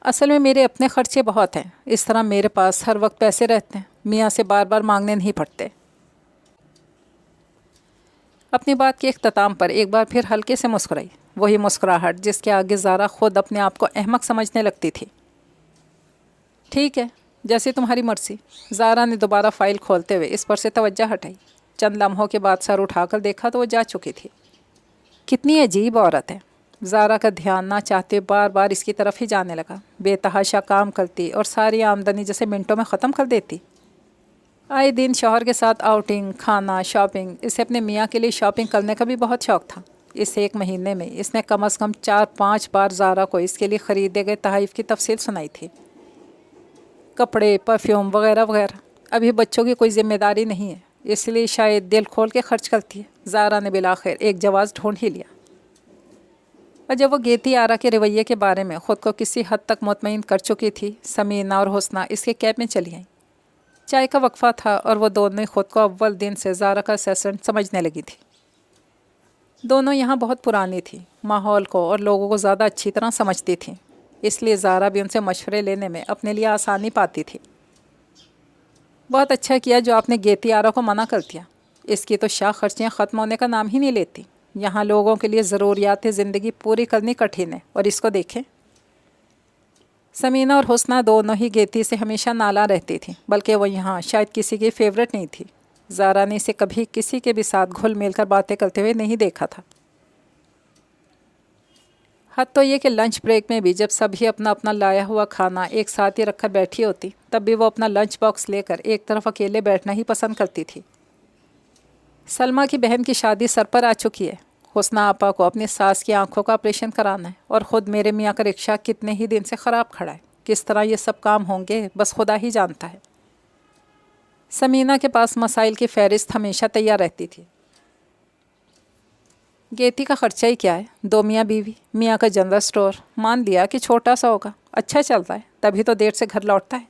اصل میں میرے اپنے خرچے بہت ہیں، اس طرح میرے پاس ہر وقت پیسے رہتے ہیں، میاں سے بار بار مانگنے نہیں پڑتے۔ اپنی بات کے اختتام پر ایک بار پھر ہلکے سے مسکرائی، وہی مسکراہٹ جس کے آگے زارا خود اپنے آپ کو احمق سمجھنے لگتی تھی۔ ٹھیک ہے، جیسے تمہاری مرضی۔ زارا نے دوبارہ فائل کھولتے ہوئے اس پر سے توجہ ہٹائی۔ چند لمحوں کے بعد سر اٹھا کر دیکھا تو وہ جا چکی تھی۔ کتنی عجیب عورت ہے، زارا کا دھیان نہ چاہتے بار بار اس کی طرف ہی جانے لگا۔ بے تحاشا کام کرتی اور ساری آمدنی جیسے منٹوں میں ختم کر دیتی۔ آئے دن شوہر کے ساتھ آؤٹنگ، کھانا، شاپنگ۔ اسے اپنے میاں کے لیے شاپنگ کرنے کا بھی بہت شوق تھا۔ اس ایک مہینے میں اس نے کم از کم 4-5 بار زارا کو اس کے لیے خریدے گئے تحائف کی تفصیل سنائی تھی۔ کپڑے، پرفیوم وغیرہ وغیرہ۔ ابھی بچوں کی کوئی ذمہ داری نہیں ہے، اس لیے شاید دل کھول کے خرچ کرتی ہے۔ زارا نے بالآخر ایک جواز ڈھونڈ ہی لیا۔ اور جب وہ گیتی آرا کے رویے کے بارے میں خود کو کسی حد تک مطمئن کر چکی تھی، سمینا اور حسنہ اس کے کیب میں چلی آئیں۔ چائے کا وقفہ تھا اور وہ دونوں خود کو اول دن سے زارا کا اسسٹنٹ سمجھنے لگی تھی۔ دونوں یہاں بہت پرانی تھی، ماحول کو اور لوگوں کو زیادہ اچھی طرح سمجھتی تھیں، اس لیے زارا بھی ان سے مشورے لینے میں اپنے لیے آسانی پاتی تھی۔ بہت اچھا کیا جو آپ نے گیتی آرا کو منع کر دیا، اس کی تو شاہ خرچیاں ختم ہونے کا نام ہی نہیں لیتی۔ یہاں لوگوں کے لیے ضروریات زندگی پوری کرنی کٹھن ہے، اور اس کو دیکھیں۔ سمینا اور حسنہ دونوں ہی گیتی سے ہمیشہ نالاں رہتی تھیں، بلکہ وہ یہاں شاید کسی کی فیورٹ نہیں تھی۔ زارا نے اسے کبھی کسی کے بھی ساتھ گھل مل کر باتیں کرتے ہوئے نہیں دیکھا تھا۔ حد تو یہ کہ لنچ بریک میں بھی جب سبھی اپنا اپنا لایا ہوا کھانا ایک ساتھ ہی رکھ کر بیٹھی ہوتی، تب بھی وہ اپنا لنچ باکس لے کر ایک طرف اکیلے بیٹھنا ہی پسند کرتی تھی۔ سلمہ کی بہن کی شادی سر پر آ چکی ہے۔ حسنہ آپا کو اپنی ساس کی آنکھوں کا آپریشن کرانا ہے، اور خود میرے میاں کا رکشہ کتنے ہی دن سے خراب کھڑا ہے۔ کس طرح یہ سب کام ہوں گے بس خدا ہی جانتا ہے۔ سمینا کے پاس مسائل کی فہرست ہمیشہ تیار رہتی تھی۔ گیتی کا خرچہ ہی کیا ہے، 2 میاں بیوی، میاں کا جنرل سٹور، مان لیا کہ چھوٹا سا ہوگا، اچھا چلتا ہے، تبھی تو دیر سے گھر لوٹتا ہے۔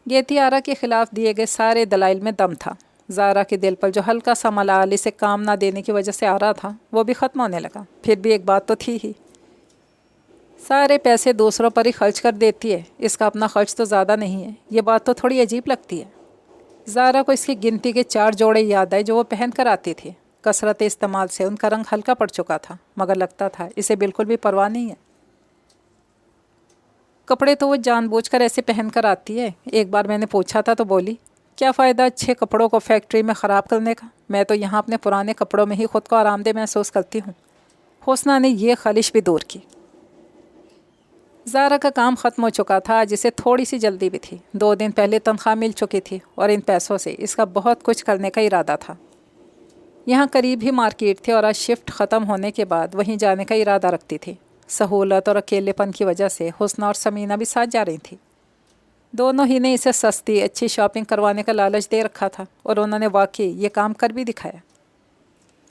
گیتی آرا کے خلاف دیے گئے سارے دلائل میں دم تھا۔ زارا کے دل پر جو ہلکا سا ملال اسے کام نہ دینے کی وجہ سے آ رہا تھا، وہ بھی ختم ہونے لگا۔ پھر بھی ایک بات تو تھی ہی، سارے پیسے دوسروں پر ہی خرچ کر دیتی ہے، اس کا اپنا خرچ تو زیادہ نہیں ہے۔ یہ بات تو تھوڑی عجیب لگتی ہے۔ زارا کو اس کی گنتی کے 4 جوڑے یاد آئے جو وہ پہن کر آتی تھی۔ کثرت استعمال سے ان کا رنگ ہلکا پڑ چکا تھا، مگر لگتا تھا اسے بالکل بھی پرواہ نہیں ہے۔ کپڑے تو وہ جان بوجھ کر ایسے پہن کر آتی ہے۔ ایک بار میں نے پوچھا تھا تو بولی، کیا فائدہ اچھے کپڑوں کو فیکٹری میں خراب کرنے کا، میں تو یہاں اپنے پرانے کپڑوں میں ہی خود کو آرام دہ محسوس کرتی ہوں۔ حسنہ نے یہ خالش بھی دور کی۔ زارا کا کام ختم ہو چکا تھا، جسے تھوڑی سی جلدی بھی تھی۔ 2 دن پہلے تنخواہ مل چکی تھی، اور ان پیسوں سے اس کا بہت کچھ کرنے کا ارادہ تھا۔ یہاں قریب ہی مارکیٹ تھی، اور آج شفٹ ختم ہونے کے بعد وہیں جانے کا ارادہ رکھتی تھی۔ سہولت اور اکیلے پن کی وجہ سے حسنہ اور سمینا بھی ساتھ جا رہی تھیں۔ دونوں ہی نے اسے سستی اچھی شاپنگ کروانے کا لالچ دے رکھا تھا، اور انہوں نے واقعی یہ کام کر بھی دکھایا۔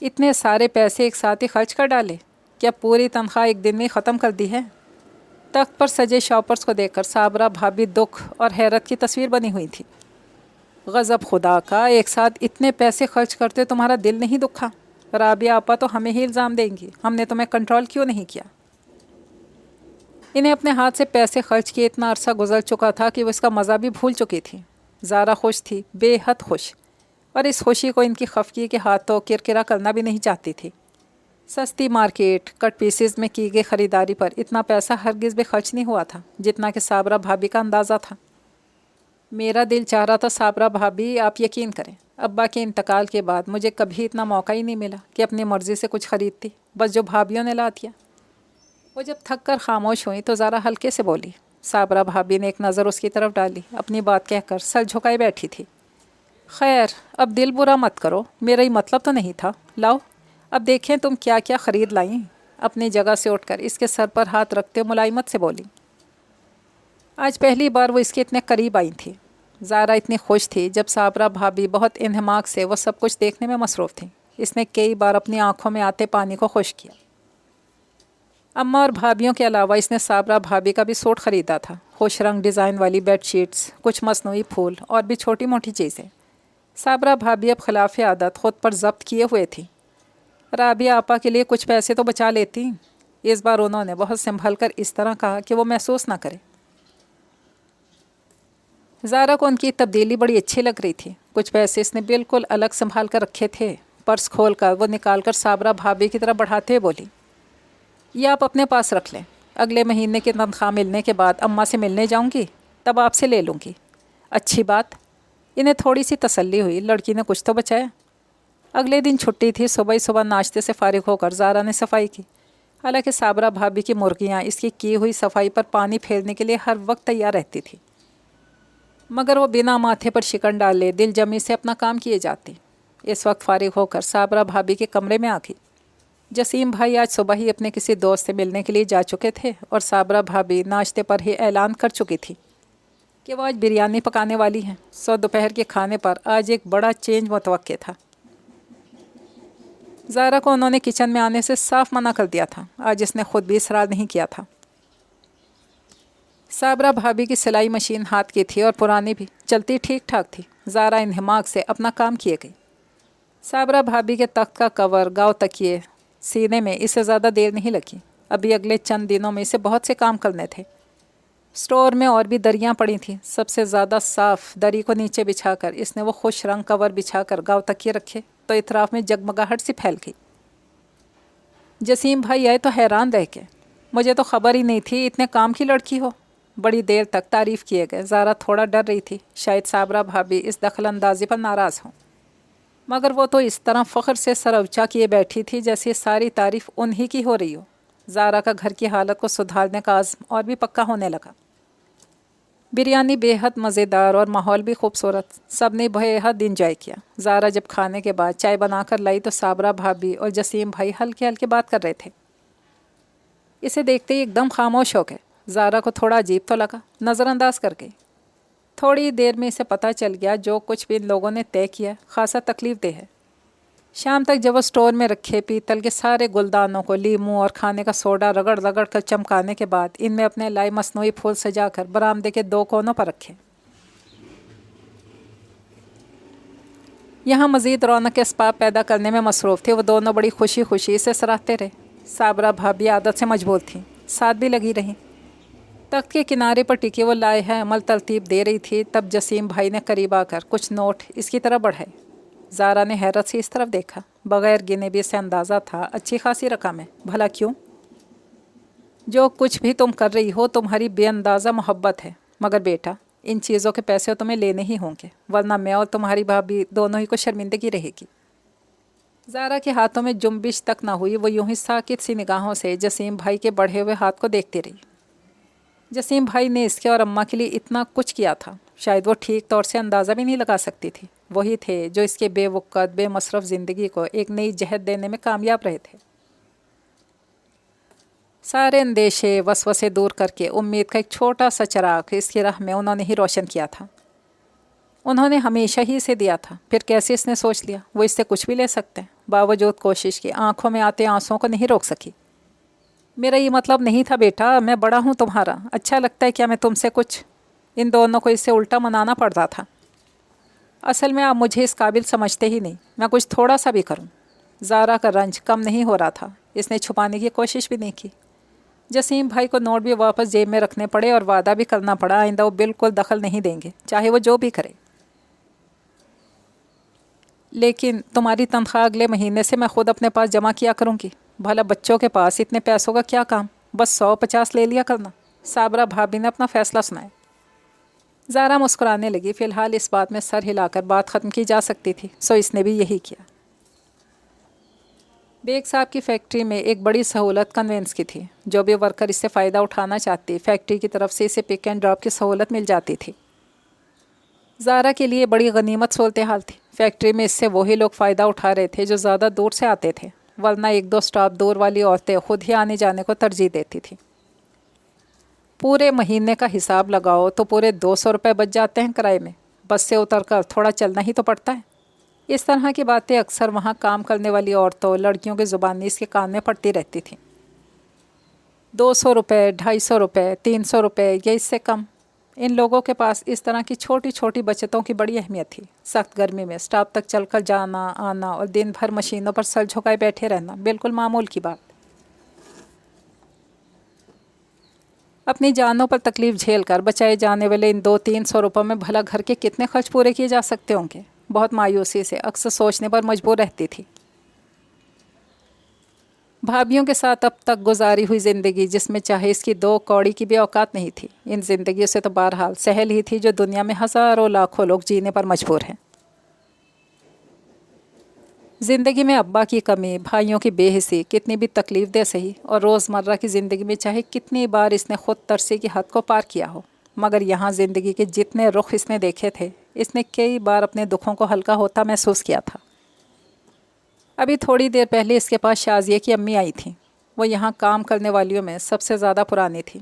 اتنے سارے پیسے ایک ساتھ ہی خرچ کر ڈالے، کیا پوری تنخواہ ایک دن میں ہی ختم کر دی ہے؟ تخت پر سجے شاپرز کو دیکھ کر صابرہ بھابھی دکھ اور حیرت کی تصویر بنی ہوئی تھی۔ غضب خدا کا، ایک ساتھ اتنے پیسے خرچ کرتے تمہارا دل نہیں دکھا؟ رابعہ آپا تو ہمیں ہی الزام دیں گی، ہم نے تمہیں کنٹرول کیوں نہیں کیا؟ انہیں اپنے ہاتھ سے پیسے خرچ کیے اتنا عرصہ گزر چکا تھا کہ وہ اس کا مزہ بھی بھول چکی تھی۔ زارا خوش تھی، بے حد خوش، اور اس خوشی کو ان کی خفگی کے ہاتھوں کرکرا کرنا بھی نہیں چاہتی تھی۔ سستی مارکیٹ، کٹ پیسز میں کی گئی خریداری پر اتنا پیسہ ہرگز بھی خرچ نہیں ہوا تھا جتنا کہ صابرہ بھابھی کا اندازہ تھا۔ میرا دل چاہ رہا تھا صابرہ بھابھی، آپ یقین کریں، ابا کے انتقال کے بعد مجھے کبھی اتنا موقع ہی نہیں ملا کہ اپنی مرضی سے کچھ خریدتی، بس جو بھابھیوں نے لا دیا۔ وہ جب تھک کر خاموش ہوئی تو ذرا ہلکے سے بولی۔ صابرہ بھابھی نے ایک نظر اس کی طرف ڈالی، اپنی بات کہہ کر سر جھکائے بیٹھی تھی۔ خیر، اب دل برا مت کرو، میرا ہی مطلب تو نہیں تھا، لاؤ اب دیکھیں تم کیا کیا خرید لائیں۔ اپنی جگہ سے اٹھ کر اس کے سر پر ہاتھ رکھتے ملائمت سے بولی۔ آج پہلی بار وہ اس کے اتنے قریب آئی تھی۔ زارا اتنی خوش تھی جب صابرہ بھابھی بہت انہماک سے وہ سب کچھ دیکھنے میں مصروف تھیں۔ اس نے کئی بار اپنی آنکھوں میں آتے پانی کو خشک کیا۔ اماں اور بھابھیوں کے علاوہ اس نے صابرہ بھابھی کا بھی سوٹ خریدا تھا، خوش رنگ ڈیزائن والی بیڈ شیٹس، کچھ مصنوعی پھول اور بھی چھوٹی موٹی چیزیں۔ صابرہ بھابھی اب خلاف عادت خود پر ضبط کیے ہوئے تھی۔ رابعہ آپا کے لیے کچھ پیسے تو بچا لیتی، इस बार उन्होंने बहुत संभल कर इस तरह कहा कि वो महसूस ना करे। ज़ारा को उनकी तब्दीली बड़ी अच्छी लग रही थी। कुछ पैसे इसने बिल्कुल अलग संभाल कर रखे थे। पर्स खोल कर वो निकाल कर साबरा भाभी की तरफ बढ़ाते हुए बोली, ये आप अपने पास रख लें, अगले महीने की तनख्वाह मिलने के बाद अम्मा से मिलने जाऊंगी, तब आपसे ले लूँगी। अच्छी बात। इन्हें थोड़ी सी तसल्ली हुई, लड़की ने कुछ तो बचाया। अगले दिन छुट्टी थी। सुबह ही सुबह नाश्ते से फारिग होकर ज़ारा ने सफाई की। हालांकि साबरा भाभी की मुर्गियाँ इसकी की हुई सफाई पर पानी फेरने के लिए हर वक्त तैयार रहती थी, मगर वो बिना माथे पर शिकन डाले दिल जमी से अपना काम किए जाती। इस वक्त फारिग होकर साबरा भाभी के कमरे में आ गई। जसीम भाई आज सुबह ही अपने किसी दोस्त से मिलने के लिए जा चुके थे और साबरा भाभी नाश्ते पर ही ऐलान कर चुकी थी कि वो आज बिरयानी पकाने वाली हैं। सो दोपहर के खाने पर आज एक बड़ा चेंज मुतवक्के था। ज़ारा को उन्होंने किचन में आने से साफ मना कर दिया था। आज इसने खुद भी इसरार नहीं किया था। साबरा भाभी की सिलाई मशीन हाथ की थी और पुरानी भी, चलती ठीक ठाक थी। ज़ारा इंहिमाक से अपना काम किए गई। साबरा भाभी के तख्त का कवर, गाँव तकिए सीने में इसे ज़्यादा देर नहीं लगी। अभी अगले चंद दिनों में इसे बहुत से काम करने थे। स्टोर में और भी दरियाँ पड़ी थीं। सबसे ज़्यादा साफ़ दरी को नीचे बिछाकर इसने वो खुश रंग कवर बिछाकर गाँव तकिए रखे तो इतराफ़ में जगमगाहट सी फैल गई। जसीम भाई आए तो हैरान रह के, मुझे तो ख़बर ही नहीं थी इतने काम की लड़की हो। बड़ी देर तक तारीफ़ किए गए। ज़ारा थोड़ा डर रही थी, शायद साबरा भाभी इस दखल अंदाजी पर नाराज़ हों, मगर वो तो इस तरह फ़ख्र से सर ऊंचा किए बैठी थी जैसे सारी तारीफ़ उन्हीं की हो रही हो। ज़ारा का घर की हालत को सुधारने का आज़्म और भी पक्का होने लगा। बिरयानी बेहद मज़ेदार और माहौल भी खूबसूरत। सब ने बेहद इंजॉय किया। ज़ारा जब खाने के बाद चाय बनाकर लाई तो साबरा भाभी और जसीम भाई हल्के हल्के बात कर रहे थे। इसे देखते ही एकदम खामोश हो गए। ज़ारा को थोड़ा अजीब तो लगा, नज़रअंदाज कर गई। थोड़ी देर में इसे पता चल गया जो कुछ भी इन लोगों ने तय किया खासा तकलीफ दे है। शाम तक जब वो स्टोर में रखे पीतल के सारे गुलदानों को लीमू और खाने का सोडा रगड़ रगड़ कर चमकाने के बाद इनमें अपने लाए मसनूई फूल सजाकर बरामदे के दो कोनों पर रखे। यहाँ मज़ीद रौनक के असबाब पैदा करने में मसरूफ़ थे। वो दोनों बड़ी खुशी खुशी से सराहते रहे। साबरा भाभी आदत से मजबूर थी, साथ भी लगी रहीं। तख्त के किनारे पर टिकी वो लाए है अमल तरतीब दे रही थी, तब जसीम भाई ने करीब आकर कुछ नोट इसकी तरफ बढ़ाए। ज़ारा ने हैरत से इस तरफ देखा। बग़ैर गिने भी इसे अंदाज़ा था अच्छी खासी रकम है। भला क्यों? जो कुछ भी तुम कर रही हो तुम्हारी बेअंदाज़ा मोहब्बत है, मगर बेटा इन चीज़ों के पैसे तुम्हें लेने ही होंगे, वरना मैं और तुम्हारी भाभी दोनों ही को शर्मिंदगी रहेगी। ज़ारा के हाथों में जुम्बिश तक ना हुई। वो यूं ही साकित सी निगाहों से जसीम भाई के बढ़े हुए हाथ को देखती रही। जसीम भाई ने इसके और अम्मा के लिए इतना कुछ किया था, शायद वो ठीक तौर से अंदाज़ा भी नहीं लगा सकती थी। वही थे जो इसके बेवक़्त बेमसरफ़ ज़िंदगी को एक नई जहत देने में कामयाब रहे थे। सारे अंदेशे वसवसे दूर करके उम्मीद का एक छोटा सा चिराग इसकी राह में उन्होंने ही रोशन किया था। उन्होंने हमेशा ही इसे दिया था। फिर कैसे इसने सोच लिया वो इससे कुछ भी ले सकते हैं। बावजूद कोशिश की आंखों में आते आंसुओं को नहीं रोक सकी। मेरा ये मतलब नहीं था बेटा, मैं बड़ा हूँ तुम्हारा, अच्छा लगता है क्या मैं तुमसे कुछ? इन दोनों को इससे उल्टा मनाना पड़ता था। असल में आप मुझे इस काबिल समझते ही नहीं, मैं कुछ थोड़ा सा भी करूँ। ज़ारा का रंज कम नहीं हो रहा था। इसने छुपाने की कोशिश भी नहीं की। जसीम भाई को नोट भी वापस जेब में रखने पड़े और वादा भी करना पड़ा आइंदा वो बिल्कुल दखल नहीं देंगे, चाहे वो जो भी करे। लेकिन तुम्हारी तनख्वाह अगले महीने से मैं ख़ुद अपने पास जमा किया करूँगी। भला बच्चों के पास इतने पैसों का क्या काम, बस 150 ले लिया करना। साबरा भाभी ने अपना फ़ैसला सुनाया। ज़ारा मुस्कुराने लगी। फ़िलहाल इस बात में सर हिलाकर बात ख़त्म की जा सकती थी, सो इसने भी यही किया। बेग साहब की फैक्ट्री में एक बड़ी सहूलत कन्वेंस की थी। जो भी वर्कर इससे फ़ायदा उठाना चाहती, फैक्ट्री की तरफ से इसे पिक एंड ड्रॉप की सहूलत मिल जाती थी। ज़ारा के लिए बड़ी गनीमत सूरत हाल थी। फैक्ट्री में इससे वही लोग फ़ायदा उठा रहे थे जो ज़्यादा दूर से आते थे, वरना एक दो स्टॉप दूर वाली औरतें खुद ही आने जाने को तरजीह देती थी। पूरे महीने का हिसाब लगाओ तो पूरे 200 रुपये बच जाते हैं किराए में। बस से उतर कर थोड़ा चलना ही तो पड़ता है। इस तरह की बातें अक्सर वहाँ काम करने वाली औरतों लड़कियों की ज़ुबानी इसके कान में पड़ती रहती थी। 200 रुपये, 250 रुपये, 300 रुपये या इससे कम। इन लोगों के पास इस तरह की छोटी छोटी बचतों की बड़ी अहमियत थी। सख्त गर्मी में स्टाफ तक चलकर जाना आना और दिन भर मशीनों पर सर झुकाए बैठे रहना बिल्कुल मामूल की बात। अपनी जानों पर तकलीफ झेल कर बचाए जाने वाले इन 200-300 रुपये में भला घर के कितने खर्च पूरे किए जा सकते होंगे। बहुत मायूसी से अक्सर सोचने पर मजबूर रहती थी। भाभीियों के साथ अब तक गुजारी हुई ज़िंदगी, जिसमें चाहे इसकी 2 कौड़ी की भी औकात नहीं थी, इन ज़िंदगियों से तो बहरहाल सहल ही थी जो दुनिया में हज़ारों लाखों लोग जीने पर मजबूर हैं। ज़िंदगी में अब्बा की कमी, भाइयों की बेहिसी कितनी भी तकलीफ़ दे सही, और रोज़मर्रा की ज़िंदगी में चाहे कितनी बार इसने खुद तरसे की हद को पार किया हो, मगर यहाँ ज़िंदगी के जितने रुख इसने देखे थे, इसने कई बार अपने दुखों को हल्का होता महसूस किया था। अभी थोड़ी देर पहले इसके पास शाजिया की अम्मी आई थी। वो यहाँ काम करने वालियों में सबसे ज़्यादा पुरानी थी।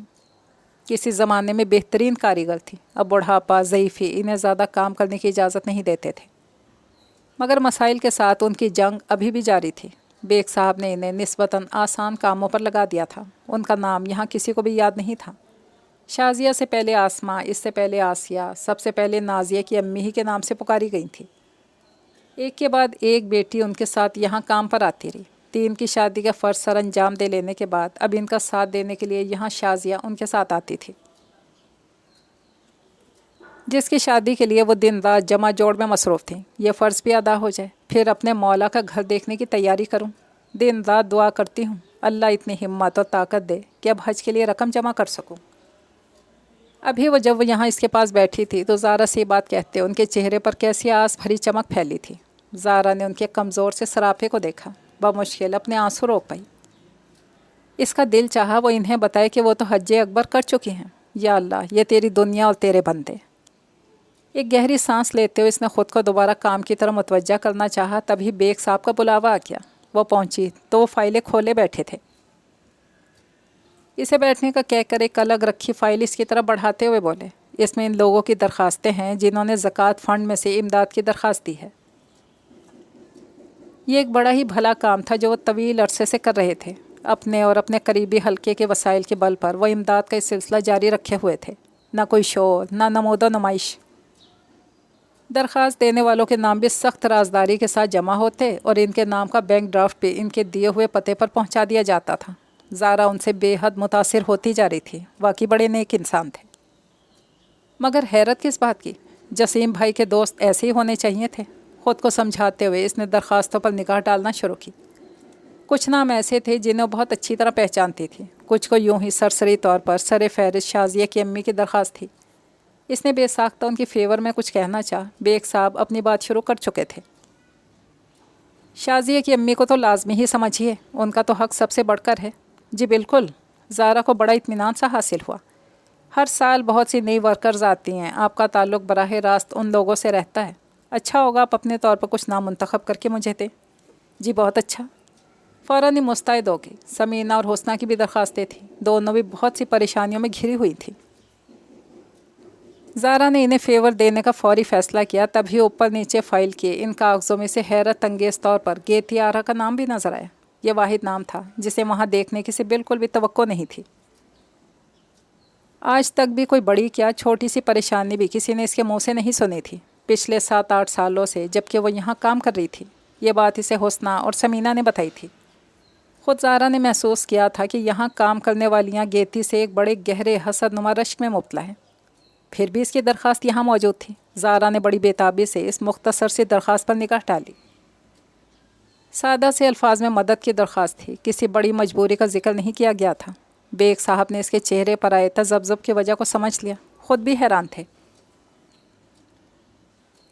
किसी ज़माने में बेहतरीन कारीगर थी। अब बुढ़ापा, ज़ईफ़ी इन्हें ज़्यादा काम करने की इजाज़त नहीं देते थे, मगर मसाइल के साथ उनकी जंग अभी भी जारी थी। बेग साहब ने इन्हें निस्बतन आसान कामों पर लगा दिया था। उनका नाम यहाँ किसी को भी याद नहीं था। शाजिया से पहले आसमा, इससे पहले आसिया, सबसे पहले नाजिया की अम्मी ही के नाम से पुकारी गई थी। एक के बाद एक बेटी उनके साथ यहाँ काम पर आती रही। 3 की शादी का फ़र्ज सर अंजाम दे लेने के बाद अब इनका साथ देने के लिए यहाँ शाजिया उनके साथ आती थी, जिसकी शादी के लिए वो दिन रात जमा जोड़ में मसरूफ़ थी। ये फ़र्ज़ भी अदा हो जाए, फिर अपने मौला का घर देखने की तैयारी करूँ। दिन रात दुआ करती हूँ अल्लाह इतनी हिम्मत और ताकत दे कि अब हज के लिए रकम जमा कर सकूँ। अभी वो जब वो यहाँ इसके पास बैठी थी तो ज़ारा से ये बात कहते उनके चेहरे पर कैसी आस भरी चमक फैली थी। ज़ारा ने उनके कमज़ोर से सराफे को देखा, बमुश्किल अपने आंसू रोक पाई। इसका दिल चाहा वो इन्हें बताए कि वो तो हज्जे अकबर कर चुकी हैं। या अल्लाह, ये तेरी दुनिया और तेरे बंदे। एक गहरी सांस लेते हुए इसने ख़ुद को दोबारा काम की तरफ मुतवज्जा करना चाहा, तभी बेग साहब का बुलावा आ गया। वो पहुंची तो वो फाइलें खोले बैठे थे। इसे बैठने का कहकर एक अलग रखी फ़ाइल इसकी तरफ बढ़ाते हुए बोले, इसमें इन लोगों की दरख्वास्तें हैं जिन्होंने ज़कात फ़ंड में से इमदाद की दरख्वास्त दी है। ये एक बड़ा ही भला काम था जो वो तवील अरसे से कर रहे थे। अपने और अपने करीबी हल्के के वसाइल के बल पर वह इमदाद का सिलसिला जारी रखे हुए थे। ना कोई शोर, ना नमोदो नुमाइश। दरख्वास्त देने वालों के नाम भी सख्त राजदारी के साथ जमा होते और इनके नाम का बैंक ड्राफ्ट भी इनके दिए हुए पते पर पहुंचा दिया जाता था। ज़ारा उनसे बेहद मुतासिर होती जा रही थी। वाकई बड़े नेक इंसान थे। मगर हैरत किस बात की, जसीम भाई के दोस्त ऐसे ही होने चाहिए थे। ख़ुद को समझाते हुए इसने दरख्वास्तों पर निगाह डालना शुरू की। कुछ नाम ऐसे थे जिन्हें बहुत अच्छी तरह पहचानती थी, कुछ को यूं ही सरसरी तौर पर सर फहरिस्त शाजिया की अम्मी की दरख्वास्त थी। इसने बेसाख्ता उनकी फेवर में कुछ कहना चाह, बेग साहब अपनी बात शुरू कर चुके थे। शाजिया की अम्मी को तो लाजमी ही समझिए, उनका तो हक सबसे बढ़कर है। जी बिल्कुल। ज़ारा को बड़ा इत्मीनान सा हासिल हुआ। हर साल बहुत सी नई वर्कर्स आती हैं, आपका ताल्लुक़ बराह रास्त उन लोगों से रहता है। अच्छा होगा आप अपने तौर पर कुछ नाम मुंतखब करके मुझे दें। जी बहुत अच्छा। फ़ौरन ही मुस्तैद हो गई। समीना और हुस्ना की भी दरख्वास्तें थीं। दोनों भी बहुत सी परेशानियों में घिरी हुई थीं। ज़ारा ने इन्हें फेवर देने का फौरी फ़ैसला किया। तभी ऊपर नीचे फ़ाइल किए इन कागज़ों में से हैरत अंगेज़ तौर पर गेती आरा का नाम भी नज़र आया। यह वाहिद नाम था जिसे वहाँ देखने की से बिल्कुल भी तवक्को नहीं थी। आज तक भी कोई बड़ी क्या छोटी सी परेशानी भी किसी ने इसके मुँह से नहीं सुनी थी। पिछले 7-8 सालों से जबकि वो यहाँ काम कर रही थी, ये बात इसे हुस्ना और समीना ने बताई थी। ख़ुद ज़ारा ने महसूस किया था कि यहाँ काम करने वालियाँ गेती से एक बड़े गहरे हसदनुमा रश्क में मुब्तला हैं। फिर भी इसकी दरख्वास्त यहाँ मौजूद थी। ज़ारा ने बड़ी बेताबी से इस मुख्तसर सी दरख्वास्त पर निगाह डाली। सादा से अल्फाज में मदद की दरख्वास्त थी, किसी बड़ी मजबूरी का जिक्र नहीं किया गया था। बेग साहब ने इसके चेहरे पर आए तज़ब्ज़ुब की वजह को समझ लिया, ख़ुद भी हैरान थे।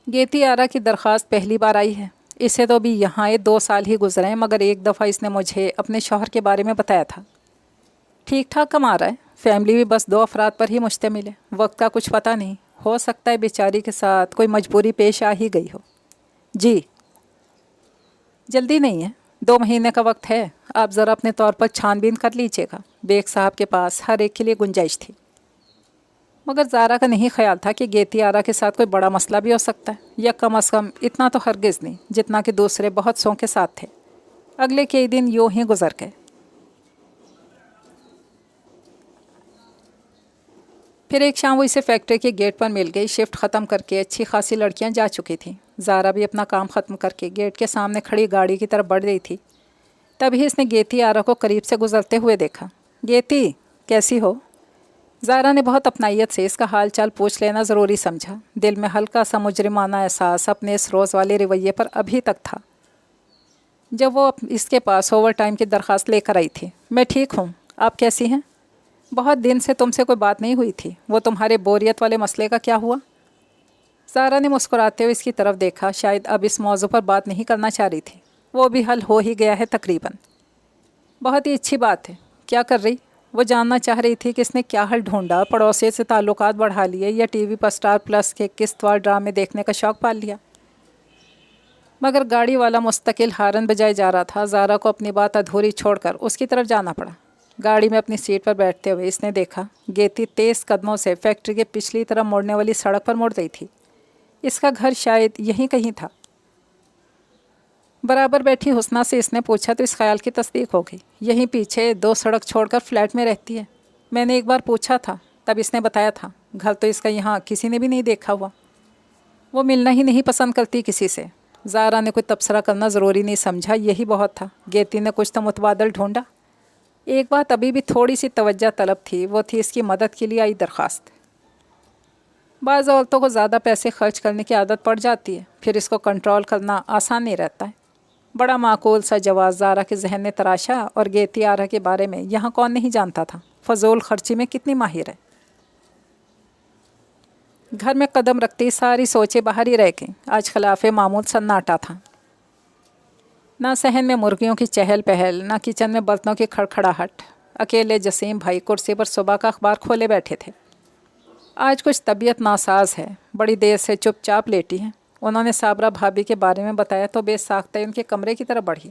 गेती आरा की दरख्वास्त पहली बार आई है। इसे तो भी यहाँ 2 साल ही गुजरे हैं, मगर एक दफ़ा इसने मुझे अपने शौहर के बारे में बताया था। ठीक ठाक कमा रहा है, फैमिली भी बस 2 अफराद पर ही मुश्तमिल है। वक्त का कुछ पता नहीं, हो सकता है बेचारी के साथ कोई मजबूरी पेश आ ही गई हो। जी जल्दी नहीं है, 2 महीने का वक्त है। आप ज़रा अपने तौर पर छानबीन कर लीजिएगा। बेग साहब के पास हर एक के लिए गुंजाइश थी, मगर ज़ारा का नहीं ख्याल था कि गेती आरा के साथ कोई बड़ा मसला भी हो सकता है, या कम अज़ कम इतना तो हरगिज़ नहीं जितना कि दूसरे बहुत सौ के साथ थे। अगले कई दिन यूँ ही गुजर गए। फिर एक शाम वो इसे फैक्ट्री के गेट पर मिल गई। शिफ्ट ख़त्म करके अच्छी खासी लड़कियां जा चुकी थीं। ज़ारा भी अपना काम ख़त्म करके गेट के सामने खड़ी गाड़ी की तरफ बढ़ रही थी। तभी इसने गेती आरा को करीब से गुजरते हुए देखा। गेती कैसी हो? زارا نے بہت اپنائیت سے اس کا حال چال پوچھ لینا ضروری سمجھا۔ دل میں ہلکا سا مجرمانہ احساس اپنے اس روز والے رویے پر ابھی تک تھا جب وہ اس کے پاس اوور ٹائم کی درخواست لے کر آئی تھی۔ میں ٹھیک ہوں، آپ کیسی ہیں؟ بہت دن سے تم سے کوئی بات نہیں ہوئی تھی، وہ تمہارے بوریت والے مسئلے کا کیا ہوا؟ زارا نے مسکراتے ہوئے اس کی طرف دیکھا، شاید اب اس موضوع پر بات نہیں کرنا چاہ رہی تھی، وہ بھی حل ہو ہی گیا ہے تقریباً۔ بہت ہی اچھی بات ہے، کیا کر رہی؟ وہ جاننا چاہ رہی تھی کہ اس نے کیا حل ڈھونڈا، پڑوسی سے تعلقات بڑھا لیے یا ٹی وی پر اسٹار پلس کے قسط وار ڈرامے دیکھنے کا شوق پال لیا۔ مگر گاڑی والا مستقل ہارن بجائے جا رہا تھا۔ زارا کو اپنی بات ادھوری چھوڑ کر اس کی طرف جانا پڑا۔ گاڑی میں اپنی سیٹ پر بیٹھتے ہوئے اس نے دیکھا گیتی تیز قدموں سے فیکٹری کے پچھلی طرف موڑنے والی سڑک پر مڑ رہی تھی۔ اس کا گھر شاید یہیں کہیں تھا۔ برابر بیٹھی حسنہ سے اس نے پوچھا تو اس خیال کی تصدیق ہو گئی۔ یہیں پیچھے 2 سڑک چھوڑ کر فلیٹ میں رہتی ہے، میں نے ایک بار پوچھا تھا، تب اس نے بتایا تھا۔ گھر تو اس کا یہاں کسی نے بھی نہیں دیکھا ہوا، وہ ملنا ہی نہیں پسند کرتی کسی سے۔ زارا نے کوئی تبصرہ کرنا ضروری نہیں سمجھا، یہی بہت تھا۔ گیتی نے کچھ تو متبادل ڈھونڈا۔ ایک بات ابھی بھی تھوڑی سی توجہ طلب تھی، وہ تھی اس کی مدد کے لیے آئی درخواست۔ بعض عورتوں کو زیادہ پیسے خرچ کرنے کی عادت پڑ جاتی ہے، پھر اس کو کنٹرول کرنا آسان نہیں رہتا ہے۔ بڑا معقول سا جواز زارا کے ذہن نے تراشا، اور گیتی آرا کے بارے میں یہاں کون نہیں جانتا تھا، فضول خرچی میں کتنی ماہر ہے۔ گھر میں قدم رکھتی ساری سوچیں باہر ہی رہ گئیں۔ آج خلاف معمول سناٹا تھا، نہ صحن میں مرغیوں کی چہل پہل، نہ کچن میں برتنوں کی کھڑکھڑاہٹ۔ اکیلے جسیم بھائی کرسی پر صبح کا اخبار کھولے بیٹھے تھے۔ آج کچھ طبیعت ناساز ہے، بڑی دیر سے چپ چاپ لیٹی ہیں۔ انہوں نے صابرہ بھابھی کے بارے میں بتایا تو بے ساختہ ان کے کمرے کی طرف بڑھی۔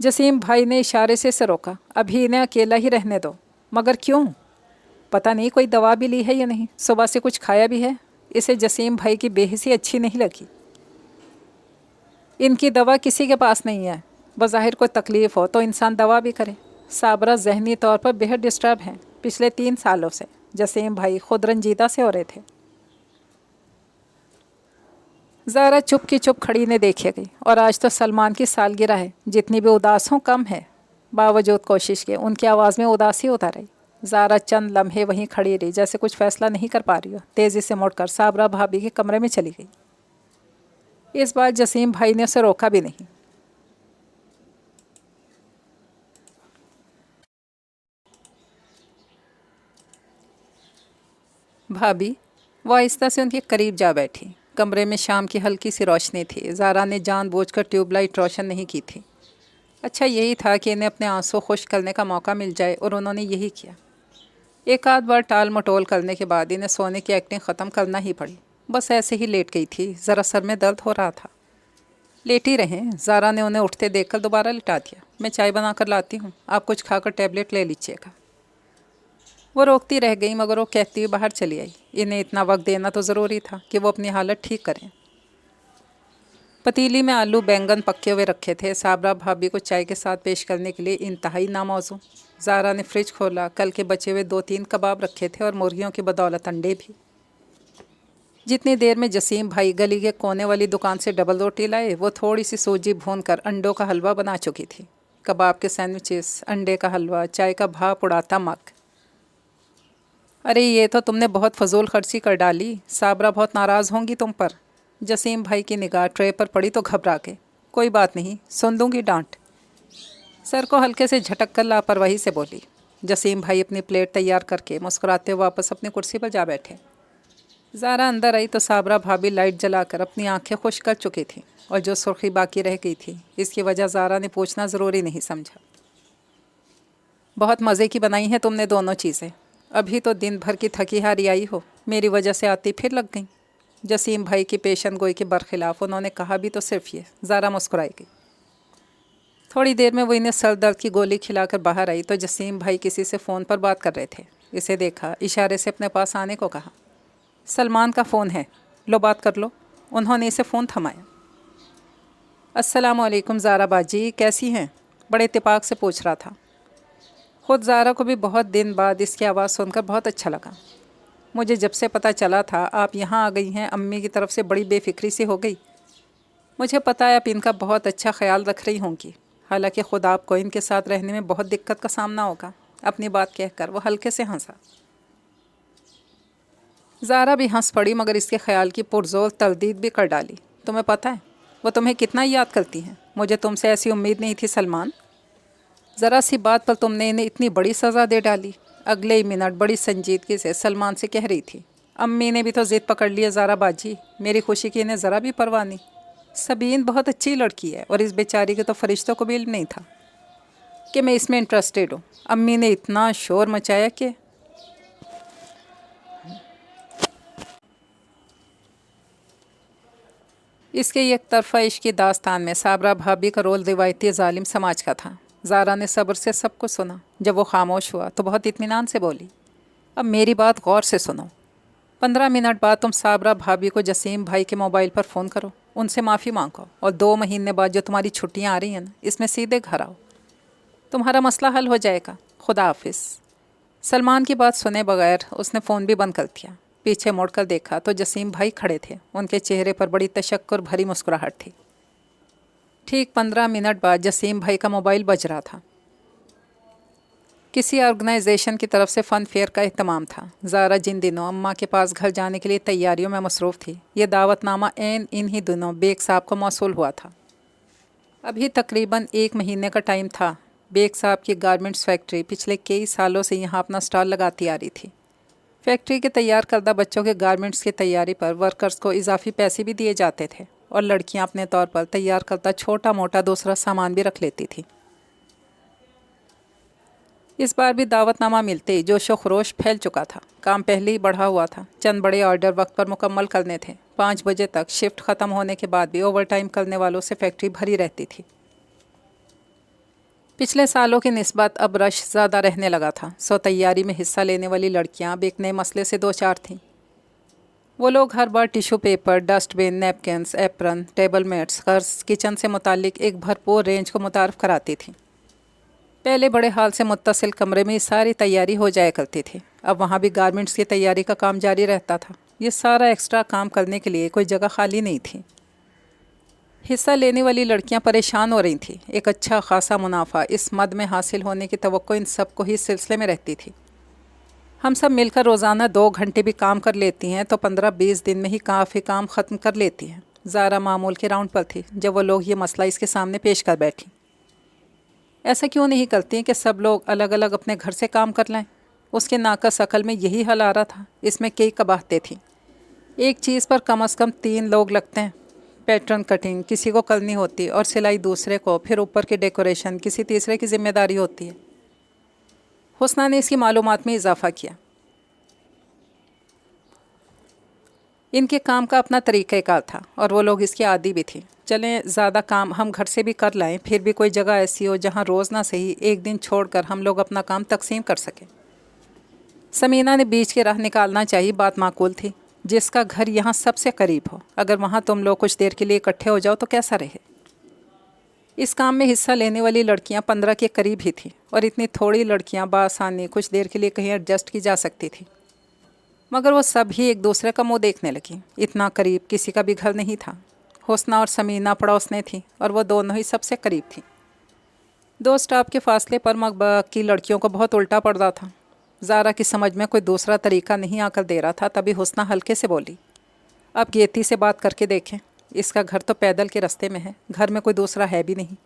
جسیم بھائی نے اشارے سے اسے روکا، ابھی انہیں اکیلا ہی رہنے دو۔ مگر کیوں؟ پتہ نہیں کوئی دوا بھی لی ہے یا نہیں، صبح سے کچھ کھایا بھی ہے؟ اسے جسیم بھائی کی بے حسی اچھی نہیں لگی۔ ان کی دوا کسی کے پاس نہیں ہے، بظاہر کوئی تکلیف ہو تو انسان دوا بھی کرے۔ صابرہ ذہنی طور پر بہت ڈسٹرب ہیں، پچھلے 3 سالوں سے۔ جسیم بھائی خود رنجیدہ سے ہو رہے تھے۔ زارا چپ کی چپ کھڑی نے دیکھے گئی، اور آج تو سلمان کی سالگرہ ہے، جتنی بھی اداس ہوں کم ہے۔ باوجود کوشش کے ان کی آواز میں اداسی اتر آئی۔ زارا چند لمحے وہیں کھڑی رہی، جیسے کچھ فیصلہ نہیں کر پا رہی ہو۔ تیزی سے مڑ کر صابرہ بھابھی کے کمرے میں چلی گئی۔ اس بار جسیم بھائی نے اسے روکا بھی نہیں۔ بھابھی، وہ آہستہ سے ان کے قریب جا بیٹھی۔ کمرے میں شام کی ہلکی سی روشنی تھی۔ زارا نے جان بوجھ کر ٹیوب لائٹ روشن نہیں کی تھی۔ اچھا یہی تھا کہ انہیں اپنے آنسو خشک کرنے کا موقع مل جائے، اور انہوں نے یہی کیا۔ ایک آدھ بار ٹال مٹول کرنے کے بعد انہیں سونے کی ایکٹنگ ختم کرنا ہی پڑی۔ بس ایسے ہی لیٹ گئی تھی، ذرا سر میں درد ہو رہا تھا۔ لیٹی رہیں۔ زارا نے انہیں اٹھتے دیکھ کر دوبارہ لٹا دیا۔ میں چائے بنا کر لاتی ہوں، آپ کچھ کھا کر ٹیبلٹ لے لیجیے گا۔ وہ روکتی رہ گئی، مگر وہ کہتی ہوئی باہر چلی آئی۔ انہیں اتنا وقت دینا تو ضروری تھا کہ وہ اپنی حالت ٹھیک کریں۔ پتیلی میں آلو بینگن پکے ہوئے رکھے تھے، صابرہ بھابھی کو چائے کے ساتھ پیش کرنے کے لیے انتہائی ناموزوں۔ زارا نے فریج کھولا، کل کے بچے ہوئے 2-3 کباب رکھے تھے، اور مرغیوں کی بدولت انڈے بھی۔ جتنی دیر میں جسیم بھائی گلی کے کونے والی دکان سے ڈبل روٹی لائے، وہ تھوڑی سی سوجی بھون کر انڈوں کا حلوہ بنا چکی تھی۔ کباب کے سینڈوچز، انڈے کا حلوہ، چائے کا بھاپ اڑاتا مگ۔ ارے یہ تو تم نے بہت فضول خرچی کر ڈالی، صابرہ بہت ناراض ہوں گی تم پر۔ جسیم بھائی کی نگاہ ٹرے پر پڑی تو گھبرا کے، کوئی بات نہیں، سن دوں گی ڈانٹ۔ سر کو ہلکے سے جھٹک کر لاپرواہی سے بولی۔ جسیم بھائی اپنی پلیٹ تیار کر کے مسکراتے واپس اپنی کرسی پر جا بیٹھے۔ زارا اندر آئی تو صابرہ بھابھی لائٹ جلا کر اپنی آنکھیں خشک کر چکی تھیں، اور جو سرخی باقی رہ گئی تھی اس کی وجہ زارا نے پوچھنا ضروری نہیں سمجھا۔ بہت مزے کی بنائی ہیں تم نے دونوں چیزیں، ابھی تو دن بھر کی تھکی ہاری آئی ہو، میری وجہ سے آتی پھر لگ گئیں۔ جسیم بھائی کی پیشن گوئی کے برخلاف انہوں نے کہا بھی تو صرف یہ۔ زارا مسکرائی گئی۔ تھوڑی دیر میں وہ انہیں سر درد کی گولی کھلا کر باہر آئی تو جسیم بھائی کسی سے فون پر بات کر رہے تھے۔ اسے دیکھا، اشارے سے اپنے پاس آنے کو کہا۔ سلمان کا فون ہے، لو بات کر لو۔ انہوں نے اسے فون تھمایا۔ السلام علیکم زارا باجی، کیسی ہیں؟ بڑے اتفاق سے پوچھ رہا تھا۔ خود زارا کو بھی بہت دن بعد اس کی آواز سن کر بہت اچھا لگا۔ مجھے جب سے پتہ چلا تھا آپ یہاں آ گئی ہیں، امی کی طرف سے بڑی بے فکری سی ہو گئی۔ مجھے پتہ ہے آپ ان کا بہت اچھا خیال رکھ رہی ہوں گی، حالانکہ خود آپ کو ان کے ساتھ رہنے میں بہت دقت کا سامنا ہوگا۔ अपनी बात कहकर वो हल्के से हंसा। ज़ारा भी हंस पड़ी मगर इसके ख्याल की पुरजोर तरदीद भी कर डाली। तुम्हें पता है वो तुम्हें कितना याद करती हैं? मुझे तुमसे ऐसी उम्मीद नहीं थी सलमान। ज़रा सी बात पर तुमने इन्हें इतनी बड़ी सज़ा दे डाली। अगले ही मिनट बड़ी संजीदगी से सलमान से कह रही थी, अम्मी ने भी तो ज़िद पकड़ ली है ज़ारा बाजी, मेरी खुशी की इन्हें ज़रा भी परवाह नहीं। सबीन बहुत अच्छी लड़की है और इस बेचारी के तो फरिश्तों को भी इल्म नहीं था कि मैं इसमें इंटरेस्टेड हूँ। अम्मी ने इतना शोर मचाया कि इसके एक तरफा इश्क की दास्तान में साबरा भाभी का रोल रिवायती जालिम समाज का था। ज़ारा ने सब्र से सब कुछ सुना। जब वो खामोश हुआ तो बहुत इत्मीनान से बोली, अब मेरी बात गौर से सुनो। 15 मिनट बाद तुम साबरा भाभी को जसीम भाई के मोबाइल पर फ़ोन करो, उनसे माफ़ी मांगो और 2 महीने बाद जो तुम्हारी छुट्टियां आ रही हैं ना, इसमें सीधे घर आओ। तुम्हारा मसला हल हो जाएगा। खुदा हाफिज़। सलमान की बात सुने बगैर उसने फ़ोन भी बंद कर दिया। पीछे मुड़कर देखा तो जसीम भाई खड़े थे। उनके चेहरे पर बड़ी तशक्कुर भरी मुस्कुराहट थी। ठीक 15 मिनट बाद जसीम भाई का मोबाइल बज रहा था। किसी ऑर्गेनाइजेशन की तरफ से फ़न फेयर का एहतमाम था। ज़ारा जिन दिनों अम्मा के पास घर जाने के लिए तैयारियों में मसरूफ़ थी, ये दावतनामा इन्हीं दिनों बेग साहब को मौसूल हुआ था। अभी तकरीबन 1 महीने का टाइम था। बेग साहब की गारमेंट्स फैक्ट्री पिछले कई सालों से यहाँ अपना स्टॉल लगाती आ रही थी। फैक्ट्री के तैयार करदा बच्चों के गारमेंट्स की तैयारी पर वर्कर्स को इजाफी पैसे भी दिए जाते थे और लड़कियाँ अपने तौर पर तैयार करदा छोटा मोटा दूसरा सामान भी रख लेती थी। इस बार भी दावतनामा मिलते ही जोशो खरोश फैल चुका था। काम पहले ही बढ़ा हुआ था। चंद बड़े ऑर्डर वक्त पर मुकम्मल करने थे। 5 बजे तक शिफ्ट ख़त्म होने के बाद भी ओवर टाइम करने वालों से फैक्ट्री भरी रहती थी। पिछले सालों की निस्बत अब रश ज़्यादा रहने लगा था, सो तैयारी में हिस्सा लेने वाली लड़कियां अब एक नए मसले से 2-4 थीं। वो लोग हर बार tissue paper, dustbin, napkins, apron, table mats, girls kitchen से मुतालिक एक भरपूर रेंज को मुतारफ़ कराती थीं। पहले बड़े हाल से मुत्तसिल कमरे में सारी तैयारी हो जाया करती थी। अब वहाँ भी गारमेंट्स की तैयारी का काम जारी रहता था। ये सारा एक्स्ट्रा काम करने के लिए कोई जगह खाली नहीं थी। हिस्सा लेने वाली लड़कियां परेशान हो रही थीं। एक अच्छा खासा मुनाफा इस मद में हासिल होने की तवक्को इन सबको ही सिलसिले में रहती थी। हम सब मिलकर रोज़ाना 2 घंटे भी काम कर लेती हैं तो 15-20 दिन में ही काफ़ी काम ख़त्म कर लेती हैं। ज़ारा मामूल के राउंड पर थी जब वो लोग ये मसला इसके सामने पेश कर बैठी। ऐसा क्यों नहीं करती हैं कि सब लोग अलग अलग अपने घर से काम कर लें? उसके नाकस अकल में यही हल आ रहा था। इसमें कई कबाहतें थीं। एक चीज़ पर कम से कम 3 लोग लगते हैं। पैटर्न कटिंग किसी को करनी होती और सिलाई दूसरे को, फिर ऊपर की डेकोरेशन किसी तीसरे की जिम्मेदारी होती है। हुस्ना ने इसकी मालूमात में इजाफा किया। इनके काम का अपना तरीक़ाकार था और वो लोग इसके आदी भी थे। चलें ज़्यादा काम हम घर से भी कर लाएं, फिर भी कोई जगह ऐसी हो जहां रोज़ ना सही एक दिन छोड़कर हम लोग अपना काम तकसीम कर सकें। समीना ने बीच की राह निकालना चाहिए। बात माकूल थी। जिसका घर यहाँ सबसे करीब हो, अगर वहाँ तुम लोग कुछ देर के लिए इकट्ठे हो जाओ तो कैसा रहे। इस काम में हिस्सा लेने वाली लड़कियाँ 15 के करीब ही थीं और इतनी थोड़ी लड़कियाँ बासानी कुछ देर के लिए कहीं एडजस्ट की जा सकती थी। मगर वो सब ही एक दूसरे का मुँह देखने लगी। इतना करीब किसी का भी घर नहीं था। हुस्ना और समीना पड़ोसने थीं और वो दोनों ही सबसे करीब थीं। 2 स्टॉप के फासले पर बाकी लड़कियों को बहुत उल्टा पड़ रहा था। ज़ारा की समझ में कोई दूसरा तरीका नहीं आकर दे रहा था। तभी हुस्ना हल्के से बोली, अब गेती से बात करके देखें। इसका घर तो पैदल के रास्ते में है, घर में कोई दूसरा है भी नहीं।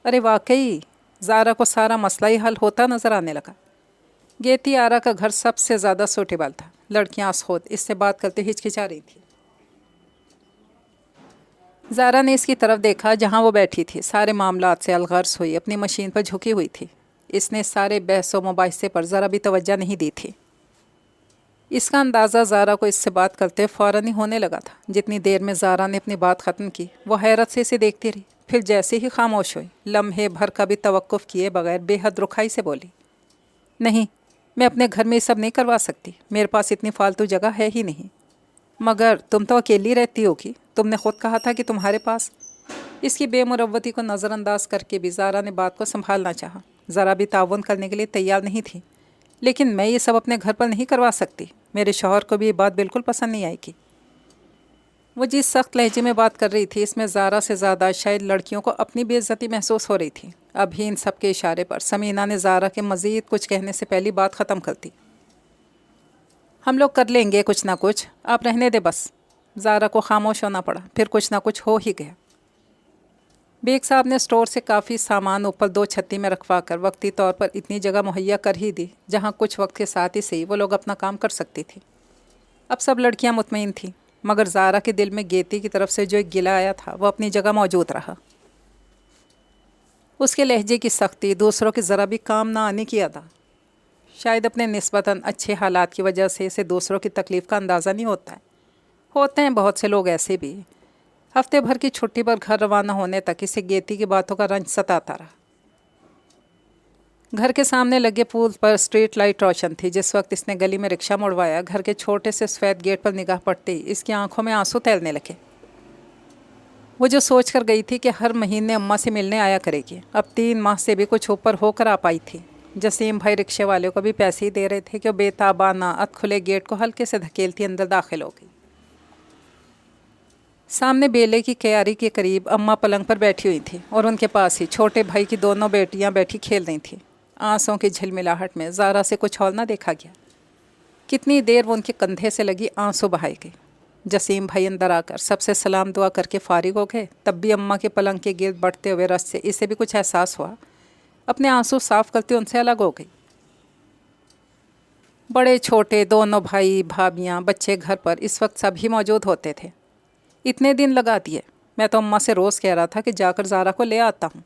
अरे वाकई ज़ारा को सारा मसला ही हल होता नज़र आने लगा। गेती आरा का घर सबसे ज़्यादा सूटेबल था। लड़कियाँ खुद इससे बात करते हिचकिचा रही थी। ज़ारा ने इसकी तरफ देखा जहाँ वो बैठी थी। सारे मामलात से अलगर्ज हुई अपनी मशीन पर झुकी हुई थी। इसने सारे बहस व मुबाहिसे पर ज़रा भी तवज्जो नहीं दी थी। इसका अंदाज़ा ज़ारा को इससे बात करते फ़ौरन ही होने लगा था। जितनी देर में ज़ारा ने अपनी बात ख़त्म की वो हैरत से इसे देखती रही। फिर जैसे ही खामोश हुई, लम्हे भर का भी तवक्कुफ़ किए बगैर बेहद रुखाई से बोली, नहीं, मैं अपने घर में ये सब नहीं करवा सकती। मेरे पास इतनी फालतू जगह है ही नहीं। मगर तुम तो अकेली रहती होगी, तुमने ख़ुद कहा था कि तुम्हारे पास। इसकी बेमुरव्वती को नज़रअंदाज करके भी ज़ारा ने बात को संभालना चाहा। ज़रा भी ताउन करने के लिए तैयार नहीं थी। लेकिन मैं ये सब अपने घर पर नहीं करवा सकती। मेरे शौहर को भी ये बात बिल्कुल पसंद नहीं आएगी। वो जिस सख्त लहजे में बात कर रही थी, इसमें ज़ारा से ज़्यादा शायद लड़कियों को अपनी बेइज्जती महसूस हो रही थी। ابھی ان سب کے اشارے پر سمینہ نے زارا کے مزید کچھ کہنے سے پہلی بات ختم کر دی۔ ہم لوگ کر لیں گے کچھ نہ کچھ، آپ رہنے دے بس۔ زارا کو خاموش ہونا پڑا، پھر کچھ نہ کچھ ہو ہی گیا۔ بیگ صاحب نے اسٹور سے کافی سامان اوپر 2 چھتی میں رکھوا کر وقتی طور پر اتنی جگہ مہیا کر ہی دی جہاں کچھ وقت کے ساتھ ہی صحیح وہ لوگ اپنا کام کر سکتی تھی۔ اب سب لڑکیاں مطمئن تھیں، مگر زارا کے دل میں گیتی کی طرف سے جو ایک گلہ آیا تھا وہ اپنی جگہ موجود رہا۔ اس کے لہجے کی سختی، دوسروں کے ذرا بھی کام نہ آنے کی ادا، شاید اپنے نسبتاً اچھے حالات کی وجہ سے اسے دوسروں کی تکلیف کا اندازہ نہیں ہوتا ہے۔ ہوتے ہیں بہت سے لوگ ایسے بھی۔ ہفتے بھر کی چھٹی پر گھر روانہ ہونے تک اسے گیتی کی باتوں کا رنج ستاتا رہا۔ گھر کے سامنے لگے پول پر اسٹریٹ لائٹ روشن تھی۔ جس وقت اس نے گلی میں رکشہ مڑوایا، گھر کے چھوٹے سے سفید گیٹ پر نگاہ پڑتی اس کی آنکھوں میں آنسو تیرنے لگے۔ وہ جو سوچ کر گئی تھی کہ ہر مہینے اماں سے ملنے آیا کرے گی، اب 3 ماہ سے بھی کچھ اوپر ہو کر آ پائی تھی۔ جسیم بھائی رکشے والے کو بھی پیسے ہی دے رہے تھے کہ وہ بے تابانہ اد کھلے گیٹ کو ہلکے سے دھکیلتی اندر داخل ہو گئی۔ سامنے بیلے کی کیاری کے قریب اماں پلنگ پر بیٹھی ہوئی تھی اور ان کے پاس ہی چھوٹے بھائی کی دونوں بیٹیاں بیٹھی کھیل رہی تھیں۔ آنسوں کی جھلملاہٹ میں زارا سے کچھ اور نہ دیکھا گیا۔ کتنی دیر وہ ان کے کندھے سے لگی آنسو بہائی گئی۔ جسیم بھائی اندر آ کر سب سے سلام دعا کر کے فارغ ہو گئے، تب بھی اماں کے پلنگ کے گرد بڑھتے ہوئے رس سے اسے بھی کچھ احساس ہوا۔ اپنے آنسو صاف کرتے ان سے الگ ہو گئی۔ بڑے چھوٹے دونوں بھائی بھابیاں بچے گھر پر اس وقت سبھی موجود ہوتے تھے۔ اتنے دن لگا دیے، میں تو اماں سے روز کہہ رہا تھا کہ جا کر زارا کو لے آتا ہوں،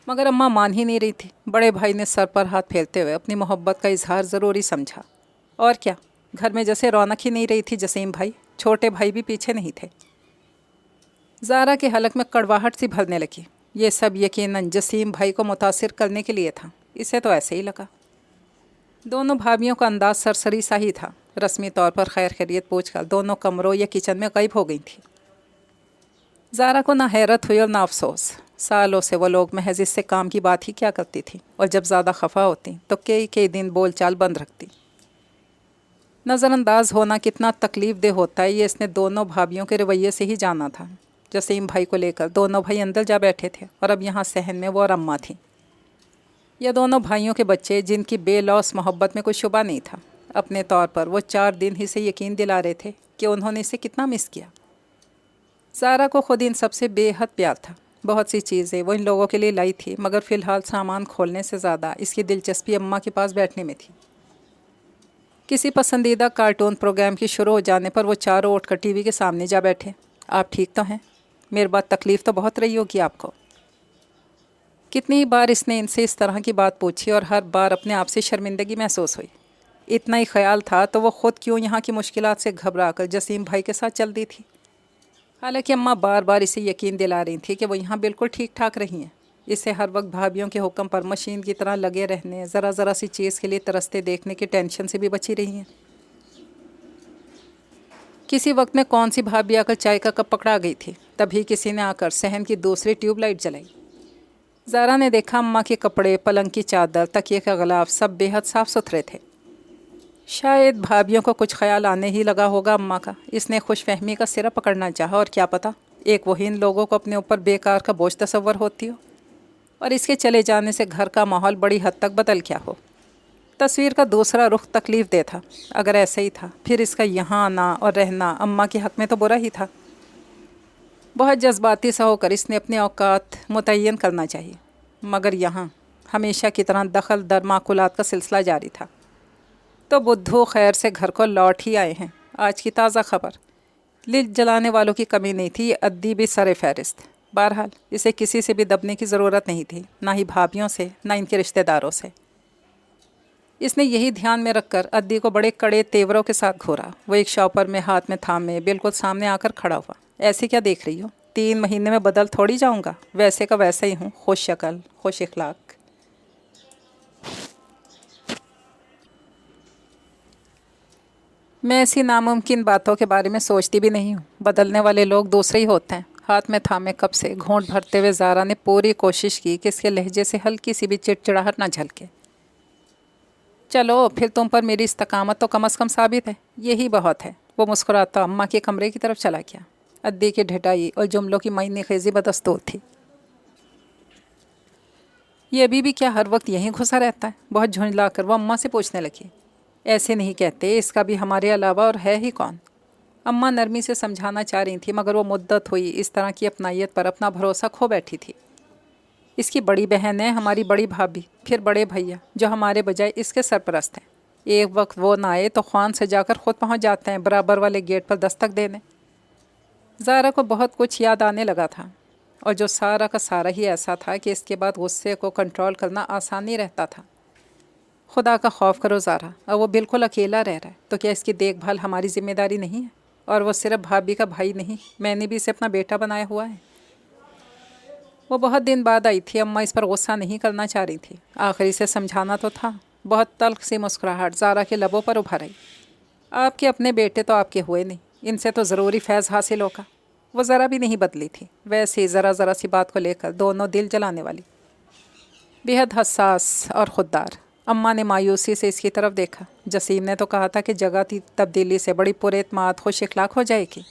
مگر اماں مان ہی نہیں رہی تھی۔ بڑے بھائی نے سر پر ہاتھ پھیرتے ہوئے اپنی محبت کا اظہار ضروری سمجھا۔ اور کیا، گھر میں جیسے رونق ہی نہیں رہی تھی جسیم بھائی۔ چھوٹے بھائی بھی پیچھے نہیں تھے۔ زارا کے حلق میں کڑواہٹ سی بھرنے لگی۔ یہ سب یقیناً جسیم بھائی کو متاثر کرنے کے لیے تھا، اسے تو ایسے ہی لگا۔ دونوں بھابھیوں کا انداز سرسری سا ہی تھا۔ رسمی طور پر خیر خیریت پوچھ کر دونوں کمروں یا کچن میں غائب ہو گئی تھیں۔ زارا کو نہ حیرت ہوئی اور نہ افسوس۔ سالوں سے وہ لوگ محض اس سے کام کی بات ہی کیا کرتی تھی، اور جب زیادہ خفا ہوتی تو کئی دن بول چال بند رکھتی۔ نظر انداز ہونا کتنا تکلیف دہ ہوتا ہے یہ اس نے دونوں بھابھیوں کے رویے سے ہی جانا تھا۔ جسیم بھائی کو لے کر دونوں بھائی اندر جا بیٹھے تھے اور اب یہاں صحن میں وہ اور اماں تھیں۔ یہ دونوں بھائیوں کے بچے جن کی بے لوث محبت میں کوئی شبہ نہیں تھا۔ اپنے طور پر وہ 4 دن ہی سے یقین دلا رہے تھے کہ انہوں نے اسے کتنا مس کیا۔ زارا کو خود ان سب سے بے حد پیار تھا۔ بہت سی چیزیں وہ ان لوگوں کے لیے لائی تھی، مگر فی الحال سامان کھولنے سے زیادہ اس کی دلچسپی اماں کے پاس بیٹھنے میں تھی۔ کسی پسندیدہ کارٹون پروگرام کی شروع ہو جانے پر وہ چاروں اٹھ کر ٹی وی کے سامنے جا بیٹھے۔ آپ ٹھیک تو ہیں؟ میرے بعد تکلیف تو بہت رہی ہوگی آپ کو۔ کتنی بار اس نے ان سے اس طرح کی بات پوچھی اور ہر بار اپنے آپ سے شرمندگی محسوس ہوئی۔ اتنا ہی خیال تھا تو وہ خود کیوں یہاں کی مشکلات سے گھبرا کر جسیم بھائی کے ساتھ چل دی تھی۔ حالانکہ اماں بار بار اسے یقین دلا رہی تھی کہ وہ یہاں بالکل ٹھیک ٹھاک رہی ہیں۔ اسے ہر وقت بھابھیوں کے حکم پر مشین کی طرح لگے رہنے، ذرا ذرا سی چیز کے لیے ترستے دیکھنے کی ٹینشن سے بھی بچی رہی ہیں۔ کسی وقت میں کون سی بھابھی آ کر چائے کا کپ پکڑا گئی تھی، تبھی کسی نے آ کر صحن کی دوسری ٹیوب لائٹ جلائی۔ زارا نے دیکھا اماں کے کپڑے، پلنگ کی چادر، تکیے کا غلاف سب بے حد صاف ستھرے تھے۔ شاید بھابھیوں کو کچھ خیال آنے ہی لگا ہوگا اماں کا۔ اس نے خوش فہمی کا سرا پکڑنا چاہا، اور کیا پتا ایک وہی ان لوگوں کو اپنے اوپر بیکار کا بوجھ تصور ہوتی ہو، اور اس کے چلے جانے سے گھر کا ماحول بڑی حد تک بدل گیا ہو۔ تصویر کا دوسرا رخ تکلیف دہ تھا۔ اگر ایسے ہی تھا پھر اس کا یہاں آنا اور رہنا اماں کے حق میں تو برا ہی تھا۔ بہت جذباتی سا ہو کر اس نے اپنے اوقات متعین کرنا چاہیے، مگر یہاں ہمیشہ کی طرح دخل در معقولات کا سلسلہ جاری تھا۔ تو بدھو خیر سے گھر کو لوٹ ہی آئے ہیں۔ آج کی تازہ خبر، لٹ جلانے والوں کی کمی نہیں تھی، یہ عدی بھی سر فہرست۔ بہرحال اسے کسی سے بھی دبنے کی ضرورت نہیں تھی، نہ ہی بھابھیوں سے، نہ ان کے رشتہ داروں سے۔ اس نے یہی دھیان میں رکھ کر عدی کو بڑے کڑے تیوروں کے ساتھ گھورا۔ وہ ایک شاپر میں ہاتھ میں تھامے بالکل سامنے آ کر کھڑا ہوا۔ ایسے کیا دیکھ رہی ہو؟ 3 مہینے میں بدل تھوڑی جاؤں گا، ویسے کا ویسا ہی ہوں، خوش شکل خوش اخلاق۔ میں ایسی ناممکن باتوں کے بارے میں سوچتی بھی نہیں ہوں۔ بدلنے والے لوگ دوسرے ہی ہوتے ہیں۔ ہاتھ میں تھامے کپ سے گھونٹ بھرتے ہوئے زارا نے پوری کوشش کی کہ اس کے لہجے سے ہلکی سی بھی چڑچڑاہٹ نہ جھلکے۔ چلو پھر تم پر میری استقامت تو کم از کم ثابت ہے، یہی بہت ہے۔ وہ مسکراتا اماں کے کمرے کی طرف چلا گیا۔ عدی کی ڈھٹائی اور جملوں کی معنی خیزی بدستور تھی۔ ये अभी भी क्या हर वक्त यहीं घुसा रहता है? बहुत झुंझला कर वो अम्मा से पूछने लगी। ऐसे नहीं कहते, इसका भी हमारे अलावा और है ही कौन? अम्मा नरमी से समझाना चाह रही थी, मगर वो मुद्दत हुई इस तरह की अपनायत पर अपना भरोसा खो बैठी थी। इसकी बड़ी बहन है, हमारी बड़ी भाभी, फिर बड़े भैया जो हमारे बजाय इसके सरपरस्त हैं। एक वक्त वो ना आए तो ख्वान से जाकर खुद पहुंच जाते हैं बराबर वाले गेट पर दस्तक देने। ज़ारा को बहुत कुछ याद आने लगा था, और जो सारा का सारा ही ऐसा था कि इसके बाद गुस्से को कंट्रोल करना आसान नहीं रहता था। खुदा का खौफ करो ज़ारा, अब वो बिल्कुल अकेला रह रहा है, तो क्या इसकी देखभाल हमारी जिम्मेदारी नहीं है? और वो सिर्फ भाभी का भाई नहीं, मैंने भी इसे अपना बेटा बनाया हुआ है। वो बहुत दिन बाद आई थी। अम्मा इस पर गुस्सा नहीं करना चाह रही थी, आखिर इसे समझाना तो था। बहुत तल्ख सी मुस्कुराहट ज़ारा के लबों पर उभर आई। आपके अपने बेटे तो आपके हुए नहीं, इनसे तो ज़रूरी फैज़ हासिल होगा। वो ज़रा भी नहीं बदली थी, वैसे ही ज़रा ज़रा सी बात को लेकर दोनों दिल जलाने वाली, बेहद हसास और ख़ुददार। अम्मा ने मायूसी से इसकी तरफ देखा। जसीम ने तो कहा था कि जगह की तब्दीली से बड़ी पुरएतमाद खुश इखलाक हो जाएगी।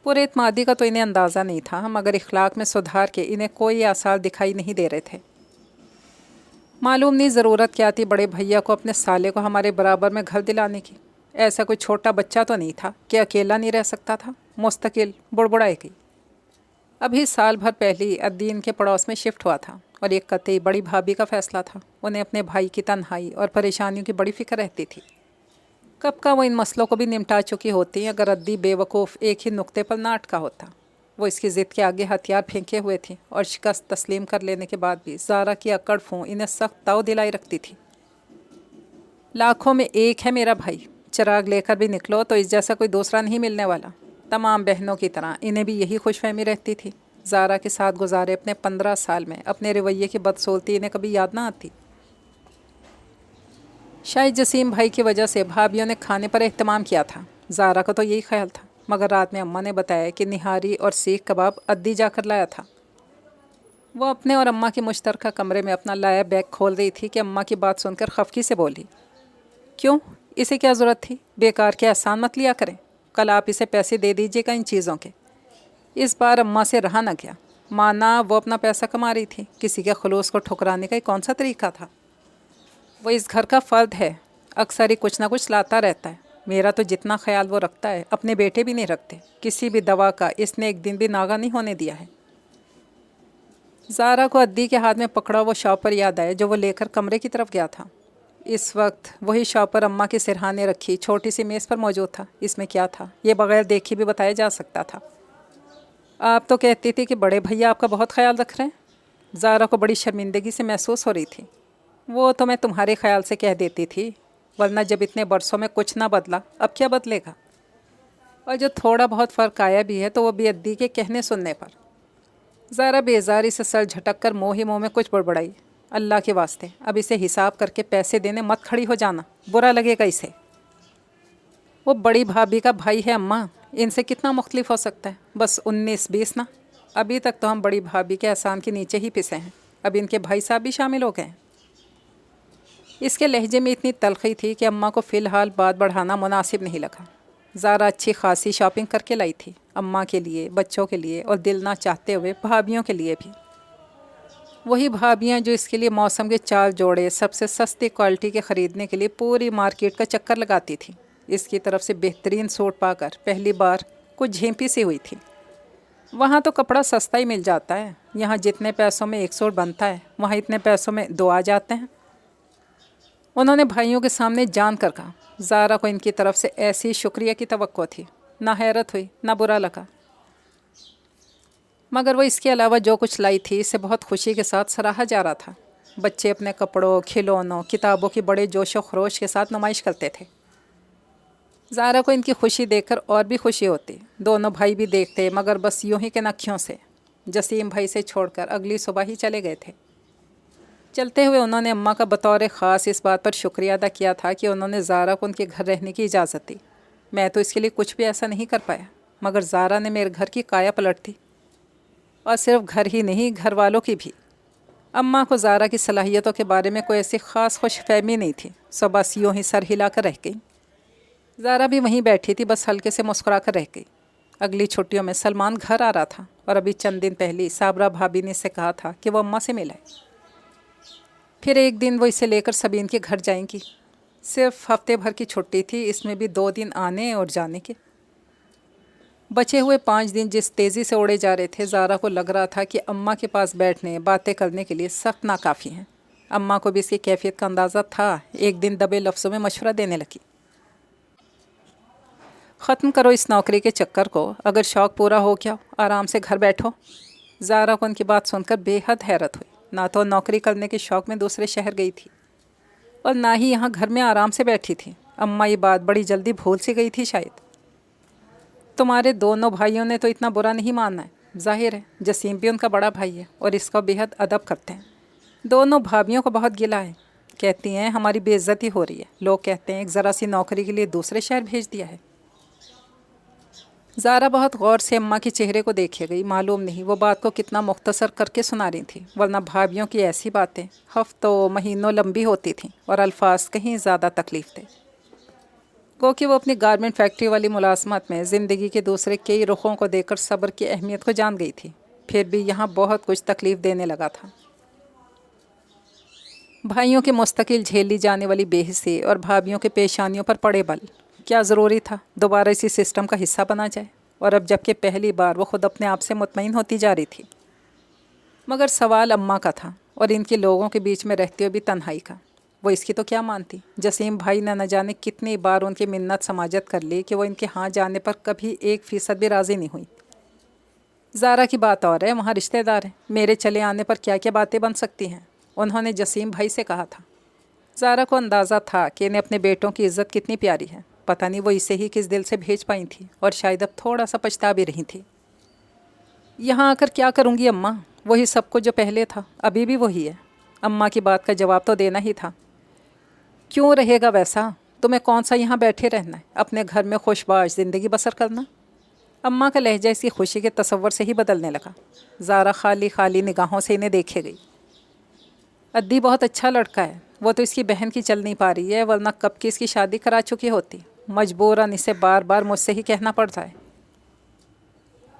पुरएतमादी का तो इन्हें अंदाज़ा नहीं था, मगर इखलाक में सुधार के इन्हें कोई आसार दिखाई नहीं दे रहे थे। मालूम नहीं ज़रूरत क्या थी बड़े भैया को अपने साले को हमारे बराबर में घर दिलाने की। ऐसा कोई छोटा बच्चा तो नहीं था कि अकेला नहीं रह सकता था, मुस्तकिल बुड़बुड़ाएगी। अभी साल भर पहले ही अद्दीन के पड़ोस में शिफ्ट हुआ था, और एक कतई बड़ी भाभी का फ़ैसला था। उन्हें अपने भाई की तन्हाई और परेशानियों की बड़ी फ़िक्र रहती थी। कब का वो इन मसलों को भी निपटा चुकी होती अगर अद्दी बेवकूफ़ एक ही नुक्ते पर ना अटका होता। वो इसकी ज़िद के आगे हथियार फेंके हुए थी, और शिकस्त तस्लीम कर लेने के बाद भी ज़ारा की अकड़ फूं इन्हें सख्त ताव दिलाई रखती थी। लाखों में एक है मेरा भाई, चिराग लेकर भी निकलो तो इस जैसा कोई दूसरा नहीं मिलने वाला। तमाम बहनों की तरह इन्हें भी यही खुशफहमी रहती थी। ज़ारा के साथ गुजारे अपने 15 साल में अपने रवैये की बदसूरती इन्हें कभी याद ना आती। शायद जसीम भाई की वजह से भाभियों ने खाने पर एहतमाम किया था। ज़ारा का तो यही ख्याल था, मगर रात में अम्मा ने बताया कि निहारी और सीख कबाब अद्दी जाकर लाया था। वो अपने और अम्मा के मुश्तरका कमरे में अपना लाया बैग खोल रही थी कि अम्मा की बात सुनकर खफकी से बोली, क्यों, इसे क्या ज़रूरत थी? बेकार के एहसान मत लिया करें, कल आप इसे पैसे दे दीजिएगा इन चीज़ों के। इस बार अम्मा से रहा न गया। माना वो अपना पैसा कमा रही थी, किसी के खलूस को ठुकराने का कौन सा तरीका था? वो इस घर का फ़र्द है, अक्सर ही कुछ ना कुछ लाता रहता है। मेरा तो जितना ख्याल वो रखता है अपने बेटे भी नहीं रखते। किसी भी दवा का इसने एक दिन भी नागा नहीं होने दिया है। ज़ारा को अद्दी के हाथ में पकड़ा वो शॉपर याद आया जो वो लेकर कमरे की तरफ गया था। इस वक्त वही शॉपर अम्मा के सिरहाने रखी छोटी सी मेज़ पर मौजूद था। इसमें क्या था ये बग़ैर देखे भी बताया जा सकता था। आप तो कहती थी कि बड़े भैया आपका बहुत ख्याल रख रहे हैं। ज़ारा को बड़ी शर्मिंदगी से महसूस हो रही थी। वो तो मैं तुम्हारे ख्याल से कह देती थी, वरना जब इतने बरसों में कुछ ना बदला अब क्या बदलेगा? और जो थोड़ा बहुत फ़र्क आया भी है तो वो भी अद्दी के कहने सुनने पर। ज़ारा बेजारी से सर झटक कर मुँह ही मुँह में कुछ बड़बड़ाई, अल्लाह के वास्ते अब इसे हिसाब करके पैसे देने मत खड़ी हो जाना, बुरा लगेगा इसे। वो बड़ी भाभी का भाई है अम्मा, इनसे कितना मुख्तलिफ हो सकता है? बस 19-20 ना। अभी तक तो हम बड़ी भाभी के एहसान के नीचे ही पिसे हैं, अब इनके भाई साहब भी शामिल हो गए हैं। इसके लहजे में इतनी तलखी थी कि अम्मा को फ़िलहाल बात बढ़ाना मुनासिब नहीं लगा। ज़ारा अच्छी खासी शॉपिंग करके लाई थी, अम्मा के लिए, बच्चों के लिए, और दिल ना चाहते हुए भाभियों के लिए भी। वही भाभियाँ जो इसके लिए मौसम के 4 जोड़े सबसे सस्ती क्वालिटी के ख़रीदने के लिए पूरी मार्केट का चक्कर लगाती थी। इसकी तरफ से बेहतरीन सूट पाकर पहली बार कुछ झेंपी सी हुई थी। वहाँ तो कपड़ा सस्ता ही मिल जाता है, यहाँ जितने पैसों में एक सूट बनता है वहाँ इतने पैसों में 2 आ जाते हैं। उन्होंने भाइयों के सामने जान कर कहा। ज़ारा को इनकी तरफ से ऐसी शुक्रिया की तवक्को थी, ना हैरत हुई ना बुरा लगा, मगर वो इसके अलावा जो कुछ लाई थी इसे बहुत खुशी के साथ सराहा जा रहा था। बच्चे अपने कपड़ों, खिलौनों, किताबों की बड़े जोश व खरोश के साथ नुमाइश करते थे। ज़ारा को इनकी खुशी देखकर और भी खुशी होती। दोनों भाई भी देखते, मगर बस यूं ही के नखियों से। जसीम भाई से छोड़कर अगली सुबह ही चले गए थे। चलते हुए उन्होंने अम्मा का बतौर ख़ास इस बात पर शुक्रिया अदा किया था कि उन्होंने ज़ारा को उनके घर रहने की इजाज़त दी। मैं तो इसके लिए कुछ भी ऐसा नहीं कर पाया, मगर ज़ारा ने मेरे घर की काया पलट दी, और सिर्फ घर ही नहीं, घर वालों की भी। अम्मा को ज़ारा की सलाहियतों के बारे में कोई ऐसी ख़ास खुशफहमी नहीं थी, सो बस यूँ ही सर हिला कर रह गई। ज़ारा भी वहीं बैठी थी, बस हल्के से मुस्कुरा कर रह गई। अगली छुट्टियों में सलमान घर आ रहा था, और अभी चंद दिन पहले साबरा भाभी ने इससे कहा था कि वो अम्मा से मिलाए। फिर एक दिन वो इसे लेकर सबीन के घर जाएंगी। सिर्फ हफ्ते भर की छुट्टी थी, इसमें भी 2 दिन आने और जाने के। बचे हुए 5 दिन जिस तेज़ी से उड़े जा रहे थे, ज़ारा को लग रहा था कि अम्मा के पास बैठने बातें करने के लिए सख्त नाकाफ़ी हैं। अम्मा को भी इसकी कैफियत का अंदाज़ा था। एक दिन दबे लफ्ज़ों में मशवरा देने लगी, ख़त्म करो इस नौकरी के चक्कर को, अगर शौक़ पूरा हो गया आराम से घर बैठो। ज़ारा को उनकी बात सुनकर बेहद हैरत हुई। ना तो नौकरी करने के शौक़ में दूसरे शहर गई थी और ना ही यहाँ घर में आराम से बैठी थी। अम्मा ये बात बड़ी जल्दी भूल सी गई थी शायद। तुम्हारे दोनों भाइयों ने तो इतना बुरा नहीं मानना है। जाहिर है जसीम भी उनका बड़ा भाई है और इसका बेहद अदब करते हैं। दोनों भाभियों को बहुत गिला है। कहती हैं हमारी बेइज्जती हो रही है। लोग कहते हैं एक ज़रा सी नौकरी के लिए दूसरे शहर भेज दिया है। ज़ारा बहुत गौर से अम्मा के चेहरे को देखे गई। मालूम नहीं वो बात को कितना मुख्तसर करके सुना रही थी, वरना भाभियों की ऐसी बातें हफ्तों महीनों लंबी होती थीं और अल्फाज कहीं ज़्यादा तकलीफ़ थे। गो कि वो अपनी गारमेंट फैक्ट्री वाली मुलाजमत में ज़िंदगी के दूसरे कई रुखों को देखकर सब्र की अहमियत को जान गई थी। फिर भी यहाँ बहुत कुछ तकलीफ़ देने लगा था। भाइयों के मुस्तकिल झेली जाने वाली बेहिसी और भाभियों के पेशानियों पर पड़े बल। क्या ज़रूरी था दोबारा इसी सिस्टम का हिस्सा बना जाए? और अब जबकि पहली बार वो ख़ुद अपने आप से मुतमईन होती जा रही थी। मगर सवाल अम्मा का था और इनके लोगों के बीच में रहते हुए भी तन्हाई का। वो इसकी तो क्या मानती। जसीम भाई ने न जाने कितनी बार उनकी मिन्नत समाजत कर ली कि वो इनके यहाँ जाने पर कभी 1% भी राज़ी नहीं हुई। ज़ारा की बात और है, वहाँ रिश्तेदार हैं, मेरे चले आने पर क्या क्या बातें बन सकती हैं, उन्होंने जसीम भाई से कहा था। ज़ारा को अंदाज़ा था कि इन्हें अपने बेटों की इज़्ज़त कितनी प्यारी है। पता नहीं वो इसे ही किस दिल से भेज पाई थी और शायद अब थोड़ा सा पछता भी रही थी। यहाँ आकर क्या करूँगी अम्मा, वही सब कुछ जो पहले था अभी भी वही है। अम्मा की बात का जवाब तो देना ही था। क्यों रहेगा वैसा? तुम्हें कौन सा यहाँ बैठे रहना है, अपने घर में खुशबाश ज़िंदगी बसर करना। अम्मा का लहजा इसी खुशी के तसव्वुर से ही बदलने लगा। ज़ारा खाली खाली निगाहों से इन्हें देखे गई। अद्दी बहुत अच्छा लड़का है, वो तो इसकी बहन की चल नहीं पा रही है, वरना कब की इसकी शादी करा चुकी होती। मजबूरन इसे बार बार मुझसे ही कहना पड़ता है।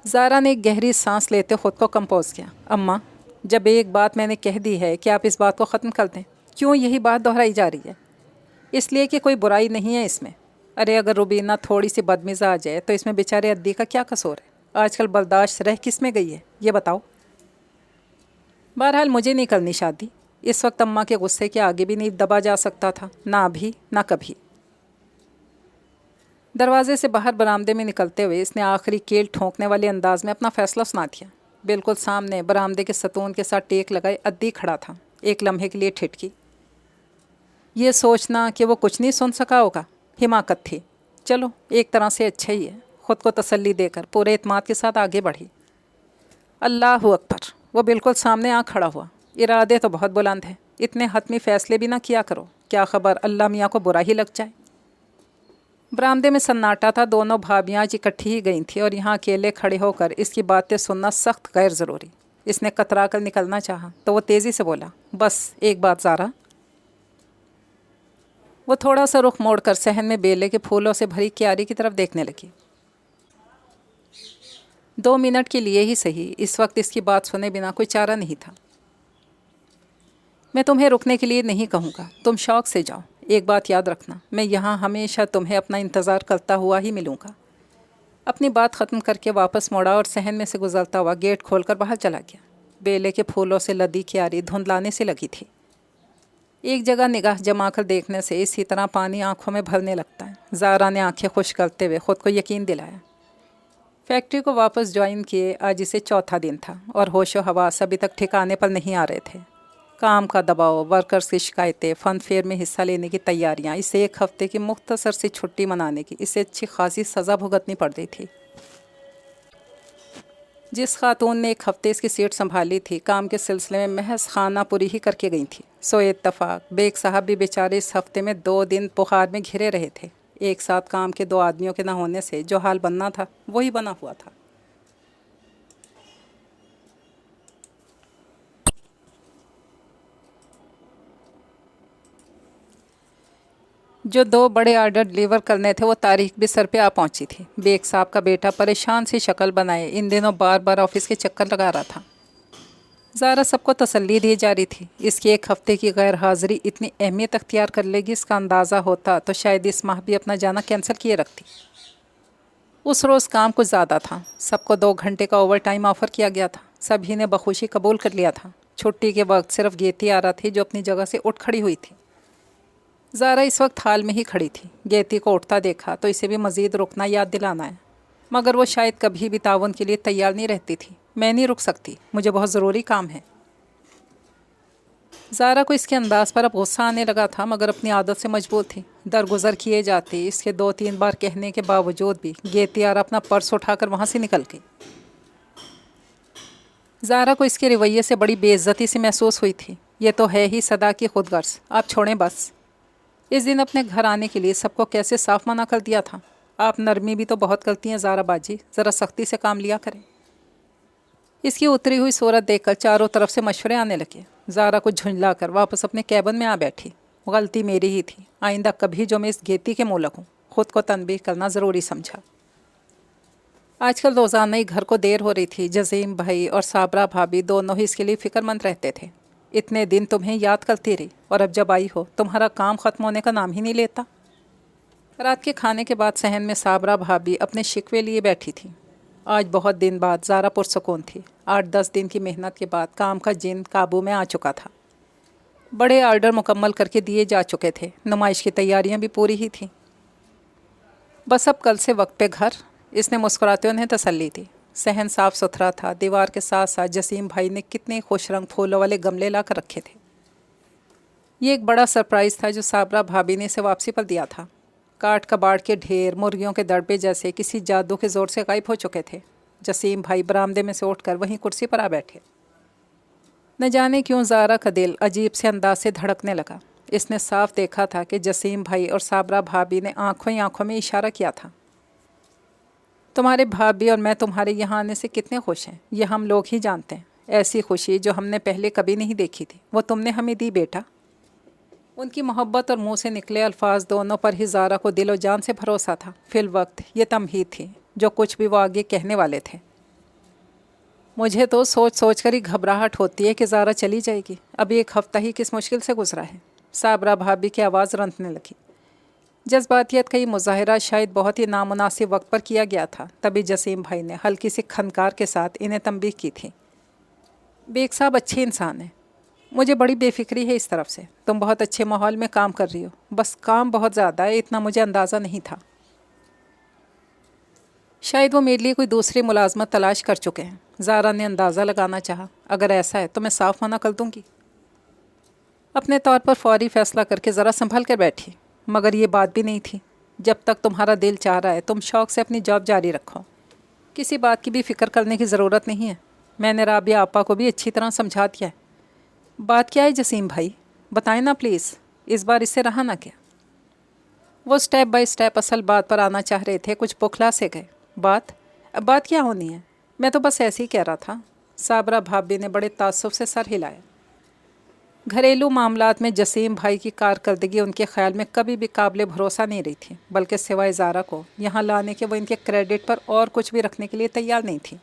ज़ारा ने एक गहरी सांस लेते खुद को कंपोज किया। अम्मा, जब एक बात मैंने कह दी है कि आप इस बात को ख़त्म कर दें, क्यों यही बात दोहराई जा रही है? इसलिए कि कोई बुराई नहीं है इसमें। अरे अगर रुबीना थोड़ी सी बदमिज़ा आ जाए तो इसमें बेचारे अद्दी का क्या कसूर है? आजकल बर्दाश्त रह किस में गई है ये बताओ। बहरहाल मुझे नहीं करनी शादी। इस वक्त अम्मा के गुस्से के आगे भी नहीं दबा जा सकता था, ना अभी ना कभी। दरवाजे से बाहर बरामदे में निकलते हुए इसने आखिरी कील ठोंकने वाले अंदाज में अपना फ़ैसला सुना दिया। बिल्कुल सामने बरामदे के सतून के साथ टेक लगाए अद्दी खड़ा था। एक लम्हे के लिए ठिठकी। ये सोचना कि वो कुछ नहीं सुन सका होगा हिमाकत थी। चलो एक तरह से अच्छा ही है। ख़ुद को तसल्ली देकर पूरे एतमाद के साथ आगे बढ़ी। अल्लाहु अकबर। वो बिल्कुल सामने आ खड़ा हुआ। इरादे तो बहुत बुलंद हैं, इतने हतमी फ़ैसले भी ना किया करो, क्या ख़बर अल्लाह मियाँ को बुरा ही लग जाए। बरामदे में सन्नाटा था। दोनों भाभियाँ आज इकट्ठी ही गई थी और यहाँ अकेले खड़े होकर इसकी बातें सुनना सख्त गैर ज़रूरी। इसने कतरा कर निकलना चाहा तो वो तेज़ी से बोला, बस एक बात ज़ारा। वो थोड़ा सा रुख मोड़कर सहन में बेले के फूलों से भरी क्यारी की तरफ देखने लगी। 2 मिनट के लिए ही सही, इस वक्त इसकी बात सुने बिना कोई चारा नहीं था। मैं तुम्हें रुकने के लिए नहीं कहूँगा, तुम शौक़ से जाओ। एक बात याद रखना, मैं यहाँ हमेशा तुम्हें अपना इंतज़ार करता हुआ ही मिलूँगा। अपनी बात ख़त्म करके वापस मुड़ा और सहन में से गुजरता हुआ गेट खोलकर बाहर चला गया। बेले के फूलों से लदी क्यारी धुंधलाने से लगी थी। एक जगह निगाह जमा कर देखने से इसी तरह पानी आंखों में भरने लगता है। ज़ारा ने आंखें खुश करते हुए ख़ुद को यकीन दिलाया। फैक्ट्री को वापस ज्वाइन किए आज इसे चौथा दिन था और होशो हवास अभी तक ठिकाने पर नहीं आ रहे थे। काम का दबाव, वर्कर्स की शिकायतें, फ़न फेयर में हिस्सा लेने की तैयारियां, इसे एक हफ़्ते की मुख्तसर सी छुट्टी मनाने की इसे अच्छी खासी सज़ा भुगतनी पड़ रही थी। जिस खातून ने एक हफ़्ते इसकी सीट संभाली थी, काम के सिलसिले में महज खाना पूरी ही करके गई थी। सो इत्तफाक बेग साहब भी बेचारे इस हफ़्ते में 2 दिन बुखार में घिरे रहे थे। एक साथ काम के 2 आदमियों के न होने से जो हाल बनना था वही बना हुआ था। जो 2 बड़े आर्डर डिलीवर करने थे वो तारीख भी सर पे आ पहुंची थी। बेग साहब का बेटा परेशान सी शक्ल बनाए इन दिनों बार बार ऑफिस के चक्कर लगा रहा था। زارا سب کو تسلی دی جا رہی تھی. اس کی 1 ہفتے کی غیر حاضری اتنی اہمیت اختیار کر لے گی اس کا اندازہ ہوتا تو شاید اس ماہ بھی اپنا جانا کینسل کیے رکھتی. اس روز کام کچھ زیادہ تھا. سب کو 2 گھنٹے کا اوور ٹائم آفر کیا گیا تھا. سبھی نے بخوشی قبول کر لیا تھا. چھٹی کے وقت صرف گیتی آ رہا تھی جو اپنی جگہ سے اٹھ کھڑی ہوئی تھی. زارا اس وقت ہال میں ہی کھڑی تھی. گیتی کو اٹھتا دیکھا تو اسے بھی مزید رکنا یاد دلانا ہے، مگر وہ شاید کبھی بھی تعاون کے لیے تیار نہیں رہتی تھی. میں نہیں رک سکتی، مجھے بہت ضروری کام ہے. زارا کو اس کے انداز پر اب غصہ آنے لگا تھا، مگر اپنی عادت سے مجبور تھی. درگزر کیے جاتے. اس کے 2-3 بار کہنے کے باوجود بھی گیتی آرا اپنا پرس اٹھا کر وہاں سے نکل گئی. زارا کو اس کے رویے سے بڑی بے عزتی سی محسوس ہوئی تھی. یہ تو ہے ہی صدا کی خود غرض. آپ چھوڑیں بس. اس دن اپنے گھر آنے کے لیے سب کو کیسے صاف منع کر دیا تھا. آپ نرمی بھی تو بہت کرتی ہیں زارا باجی، ذرا سختی سے کام لیا کریں. اس کی اتری ہوئی صورت دیکھ کر چاروں طرف سے مشورے آنے لگے. زارا کو جھنجلا کر واپس اپنے کیبن میں آ بیٹھی. غلطی میری ہی تھی. آئندہ کبھی جو میں اس گیتی کے منہ لگوں خود کو تنبیہ کرنا ضروری سمجھا. آج کل روزانہ ہی گھر کو دیر ہو رہی تھی. جسیم بھائی اور صابرہ بھابھی دونوں ہی اس کے لیے فکر مند رہتے تھے. اتنے دن تمہیں یاد کرتی رہی اور اب جب آئی ہو تمہارا کام ختم ہونے کا نام ہی نہیں لیتا. رات کے کھانے کے بعد صحن میں صابرہ بھابھی اپنے شکوے لیے بیٹھی تھی. آج بہت دن بعد زارا پرسکون تھی. 8-10 دن کی محنت کے بعد کام کا جن قابو میں آ چکا تھا. بڑے آرڈر مکمل کر کے دیے جا چکے تھے. نمائش کی تیاریاں بھی پوری ہی تھیں. بس اب کل سے وقت پہ گھر. اس نے مسکراتے انہیں تسلی دی. صحن صاف ستھرا تھا. دیوار کے ساتھ ساتھ جسیم بھائی نے کتنے خوش رنگ پھولوں والے گملے لا کر رکھے تھے. یہ ایک بڑا سرپرائز تھا جو صابرہ بھابھی نے اسے واپسی پر دیا تھا. کاٹ کباڑ کے ڈھیر مرغیوں کے دڑبے جیسے کسی جادو کے زور سے غائب ہو چکے تھے. جسیم بھائی برآمدے میں سے اٹھ کر وہیں کرسی پر آ بیٹھے. نہ جانے کیوں زارا کا دل عجیب سے انداز سے دھڑکنے لگا. اس نے صاف دیکھا تھا کہ جسیم بھائی اور صابرہ بھابھی نے آنکھوں ہی آنکھوں میں اشارہ کیا تھا. تمہارے بھابھی اور میں تمہارے یہاں آنے سے کتنے خوش ہیں یہ ہم لوگ ہی جانتے ہیں. ایسی خوشی جو ہم نے پہلے کبھی نہیں دیکھی تھی وہ تم نے ہمیں دی بیٹا. ان کی محبت اور منہ سے نکلے الفاظ دونوں پر ہی زارا کو دل و جان سے بھروسہ تھا. فی الوقت یہ تمہید تھی جو کچھ بھی وہ آگے کہنے والے تھے. مجھے تو سوچ سوچ کر ہی گھبراہٹ ہوتی ہے کہ زارا چلی جائے گی. ابھی 1 ہفتہ ہی کس مشکل سے گزرا ہے. صابرہ بھابھی کی آواز رنجنے لگی. جذباتیت کا یہ مظاہرہ شاید بہت ہی نامناسب وقت پر کیا گیا تھا. تبھی جسیم بھائی نے ہلکی سی کھنکار کے ساتھ انہیں تنبیہ کی تھی. بیگ صاحب اچھے انسان ہیں. مجھے بڑی بے فکری ہے اس طرف سے. تم بہت اچھے ماحول میں کام کر رہی ہو. بس کام بہت زیادہ ہے. اتنا مجھے اندازہ نہیں تھا. شاید وہ میرے لیے کوئی دوسری ملازمت تلاش کر چکے ہیں. زارا نے اندازہ لگانا چاہا. اگر ایسا ہے تو میں صاف منع کر دوں گی. اپنے طور پر فوری فیصلہ کر کے ذرا سنبھل کر بیٹھی. مگر یہ بات بھی نہیں تھی. جب تک تمہارا دل چاہ رہا ہے تم شوق سے اپنی جاب جاری رکھو. کسی بات کی بھی فکر کرنے کی ضرورت نہیں ہے. میں نے رابعہ آپا کو بھی اچھی طرح سمجھا دیا ہے. بات کیا ہے جسیم بھائی؟ بتائیں نا پلیز. اس بار اس سے رہا نہ کیا. وہ سٹیپ بائی سٹیپ اصل بات پر آنا چاہ رہے تھے. کچھ بخلا سے گئے. بات کیا ہونی ہے؟ میں تو بس ایسے ہی کہہ رہا تھا. صابرہ بھابھی نے بڑے تعصب سے سر ہلایا. گھریلو معاملات میں جسیم بھائی کی کارکردگی ان کے خیال میں کبھی بھی قابل بھروسہ نہیں رہی تھی. بلکہ سوائے زارا کو یہاں لانے کے وہ ان کے کریڈٹ پر اور کچھ بھی رکھنے کے لیے تیار نہیں تھی.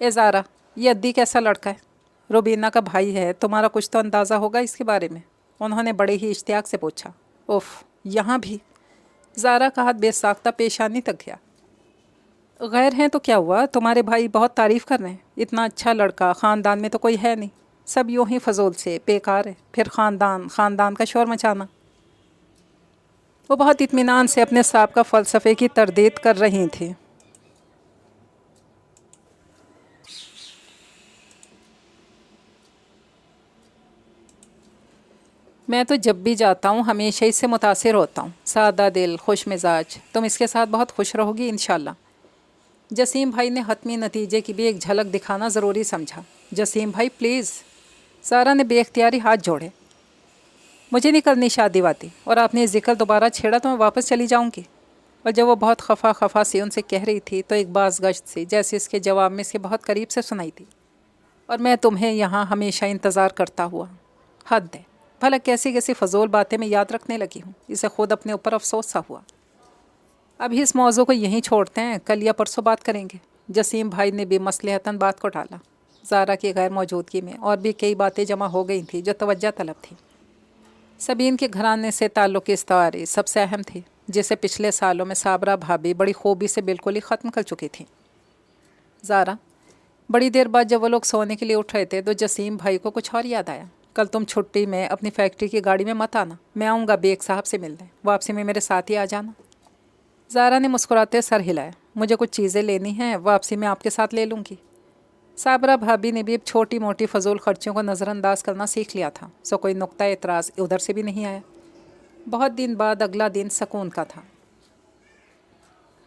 اے زارا، یہ ادی کیسا لڑکا ہے؟ روبینہ کا بھائی ہے. تمہارا کچھ تو اندازہ ہوگا اس کے بارے میں. انہوں نے بڑے ہی اشتیاق سے پوچھا. اوف، یہاں بھی؟ زارا کا ہاتھ بے ساختہ پیشانی تک گیا. غیر ہیں تو کیا ہوا؟ تمہارے بھائی بہت تعریف کر رہے ہیں. اتنا اچھا لڑکا خاندان میں تو کوئی ہے نہیں. سب یوں ہی فضول سے بیکار ہے. پھر خاندان کا شور مچانا. وہ بہت اطمینان سے اپنے سابقہ فلسفے کی تردید کر رہی تھیں. میں تو جب بھی جاتا ہوں ہمیشہ اس سے متاثر ہوتا ہوں. سادہ دل، خوش مزاج. تم اس کے ساتھ بہت خوش رہو گی انشاءاللہ. جسیم بھائی نے حتمی نتیجے کی بھی ایک جھلک دکھانا ضروری سمجھا. جسیم بھائی پلیز. زارا نے بے اختیاری ہاتھ جوڑے. مجھے نہیں کرنی شادی واتی. اور آپ نے ذکر دوبارہ چھیڑا تو میں واپس چلی جاؤں گی. اور جب وہ بہت خفا سی ان سے کہہ رہی تھی تو ایک باز گشت سی جیسے اس کے جواب میں اس کے بہت قریب سے سنائی تھی. اور میں تمہیں یہاں ہمیشہ انتظار کرتا ہوا. حد ہے. بھلا کیسی کیسی فضول باتیں میں یاد رکھنے لگی ہوں. اسے خود اپنے اوپر افسوس سا ہوا. ابھی اس موضوع کو یہیں چھوڑتے ہیں. کل یا پرسوں بات کریں گے. جسیم بھائی نے بھی مصلحتاً بات کو ٹالا. زارا کی غیر موجودگی میں اور بھی کئی باتیں جمع ہو گئی تھیں جو توجہ طلب تھیں۔ سبین کے گھرانے سے تعلق کی استواری سب سے اہم تھی، جسے پچھلے سالوں میں صابرہ بھابھی بڑی خوبی سے بالکل ہی ختم کر چکی تھیں۔ زارا، بڑی دیر بعد جب وہ لوگ سونے کے لیے اٹھ رہے تھے تو جسیم بھائی کو کچھ اور یاد آیا۔ کل تم چھٹی میں اپنی فیکٹری کی گاڑی میں مت آنا، میں آؤں گا بیگ صاحب سے ملنے، واپسی میں میرے ساتھ ہی آ جانا۔ زارا نے مسکراتے سر ہلایا۔ مجھے کچھ چیزیں لینی ہیں، واپسی میں آپ کے ساتھ لے لوں گی۔ صابرہ بھابھی نے بھی اب چھوٹی موٹی فضول خرچیوں کو نظر انداز کرنا سیکھ لیا تھا، سو کوئی نقطہ اعتراض ادھر سے بھی نہیں آیا۔ بہت دن بعد اگلا دن سکون کا تھا۔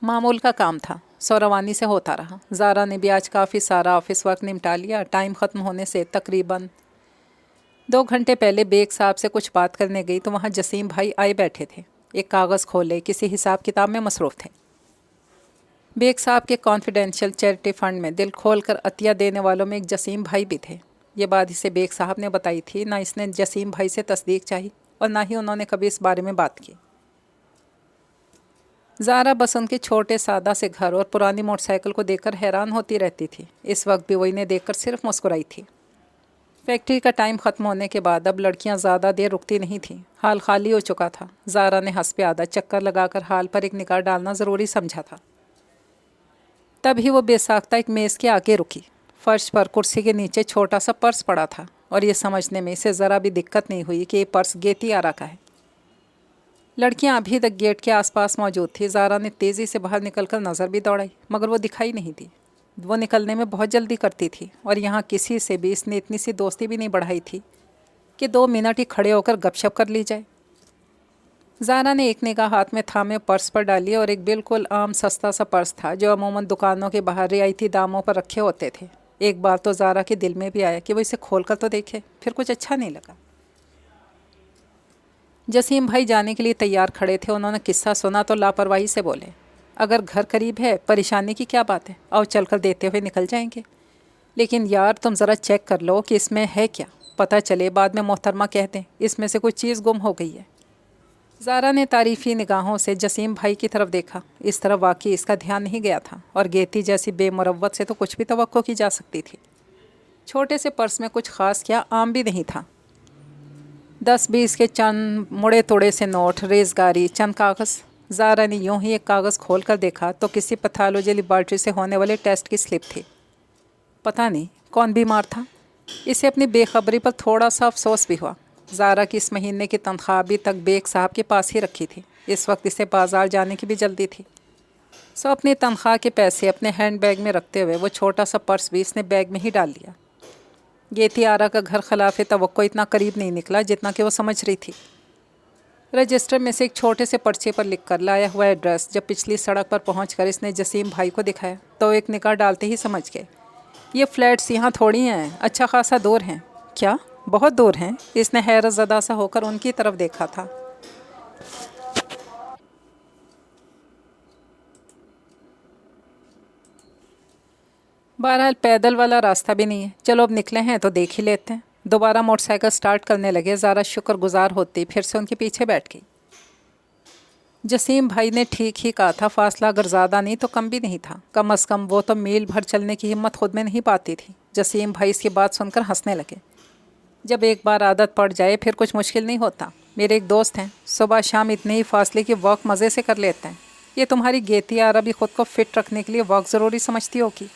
معمول کا کام تھا، سو روانی سے ہوتا رہا۔ زارا نے بھی آج کافی سارا آفس ورک نمٹا لیا۔ ٹائم ختم ہونے سے تقریباً 2 گھنٹے پہلے بیگ صاحب سے کچھ بات کرنے گئی تو وہاں جسیم بھائی آئے بیٹھے تھے، ایک کاغذ کھولے کسی حساب کتاب میں مصروف تھے۔ بیگ صاحب کے کانفیڈینشیل چیریٹی فنڈ میں دل کھول کر عطیہ دینے والوں میں ایک جسیم بھائی بھی تھے۔ یہ بات اسے بیگ صاحب نے بتائی تھی، نہ اس نے جسیم بھائی سے تصدیق چاہی اور نہ ہی انہوں نے کبھی اس بارے میں بات کی۔ زارا بس ان کے چھوٹے سادہ سے گھر اور پرانی موٹر سائیکل کو دیکھ کر حیران ہوتی رہتی تھی۔ اس وقت بھی وہ انہیں دیکھ کر صرف مسکرائی تھی۔ فیکٹری کا ٹائم ختم ہونے کے بعد اب لڑکیاں زیادہ دیر رکتی نہیں تھیں، ہال خالی ہو چکا تھا۔ زارا نے حسب عادت چکر لگا کر ہال پر ایک نگاہ ڈالنا ضروری سمجھا تھا۔ تبھی وہ بے ساختہ ایک میز کے آگے رکی۔ فرش پر کرسی کے نیچے چھوٹا سا پرس پڑا تھا اور یہ سمجھنے میں اسے ذرا بھی دقت نہیں ہوئی کہ یہ پرس گیتی آرا کا ہے۔ لڑکیاں ابھی تک گیٹ کے آس پاس موجود تھیں۔ زارا نے تیزی سے باہر نکل کر نظر بھی دوڑائی، مگر وہ دکھائی نہیں دی۔ وہ نکلنے میں بہت جلدی کرتی تھی اور یہاں کسی سے بھی اس نے اتنی سی دوستی بھی نہیں بڑھائی تھی کہ 2 منٹ ہی کھڑے ہو کر گپ شپ کر لی جائے۔ زارا نے ایک نگاہ ہاتھ میں تھامے پرس پر ڈالی اور ایک بالکل عام سستا سا پرس تھا جو عموماً دکانوں کے باہر رعایتی داموں پر رکھے ہوتے تھے۔ ایک بار تو زارا کے دل میں بھی آیا کہ وہ اسے کھول کر تو دیکھے، پھر کچھ اچھا نہیں لگا۔ جسیم بھائی جانے کے لیے تیار کھڑے تھے۔ انہوں نے قصہ سنا تو لاپرواہی سے بولے، اگر گھر قریب ہے پریشانی کی کیا بات ہے، آؤ چل کر دیتے ہوئے نکل جائیں گے۔ لیکن یار تم ذرا چیک کر لو کہ اس میں ہے کیا، پتہ چلے بعد میں محترمہ کہہ دیں اس میں سے کوئی چیز گم ہو گئی ہے۔ زارا نے تعریفی نگاہوں سے جسیم بھائی کی طرف دیکھا۔ اس طرف واقعی اس کا دھیان نہیں گیا تھا، اور گیتی جیسی بے مروت سے تو کچھ بھی توقع کی جا سکتی تھی۔ چھوٹے سے پرس میں کچھ خاص کیا عام بھی نہیں تھا۔ 10-20 کے چند مڑے توڑے سے نوٹ، ریزگاری، چند کاغذ۔ زارا نے یوں ہی ایک کاغذ کھول کر دیکھا تو کسی پیتھولوجی لیبارٹری سے ہونے والے ٹیسٹ کی سلپ تھی۔ پتہ نہیں کون بیمار تھا، اسے اپنی بے خبری پر تھوڑا سا افسوس بھی ہوا۔ زارا کی اس مہینے کی تنخواہ ابھی تک بیگ صاحب کے پاس ہی رکھی تھی۔ اس وقت اسے بازار جانے کی بھی جلدی تھی، سو اپنی تنخواہ کے پیسے اپنے ہینڈ بیگ میں رکھتے ہوئے وہ چھوٹا سا پرس بھی اس نے بیگ میں ہی ڈال لیا۔ گیتی آرا کا گھر خلاف توقع اتنا قریب نہیں نکلا جتنا کہ وہ سمجھ رہی تھی۔ رجسٹر میں سے ایک چھوٹے سے پرچے پر لکھ کر لایا ہوا ایڈریس جب پچھلی سڑک پر پہنچ کر اس نے جسیم بھائی کو دکھایا تو ایک نگاہ ڈالتے ہی سمجھ گئے، یہ فلیٹس یہاں تھوڑی ہیں، اچھا خاصا دور ہیں۔ کیا بہت دور ہیں؟ اس نے حیرت زدہ سا ہو کر ان کی طرف دیکھا تھا۔ بہرحال پیدل والا راستہ بھی نہیں ہے، چلو اب نکلے ہیں تو دیکھ ہی لیتے ہیں۔ دوبارہ موٹر سائیکل سٹارٹ کرنے لگے۔ زارا شکر گزار ہوتی پھر سے ان کے پیچھے بیٹھ گئی۔ جسیم بھائی نے ٹھیک ہی کہا تھا، فاصلہ اگر زیادہ نہیں تو کم بھی نہیں تھا، کم از کم وہ تو میل بھر چلنے کی ہمت خود میں نہیں پاتی تھی۔ جسیم بھائی اس کی بات سن کر ہنسنے لگے۔ جب ایک بار عادت پڑ جائے پھر کچھ مشکل نہیں ہوتا۔ میرے ایک دوست ہیں، صبح شام اتنے ہی فاصلے کی واک مزے سے کر لیتے ہیں۔ یہ تمہاری گیتی آرا بھی خود کو فٹ رکھنے کے لیے واک ضروری سمجھتی ہوگی۔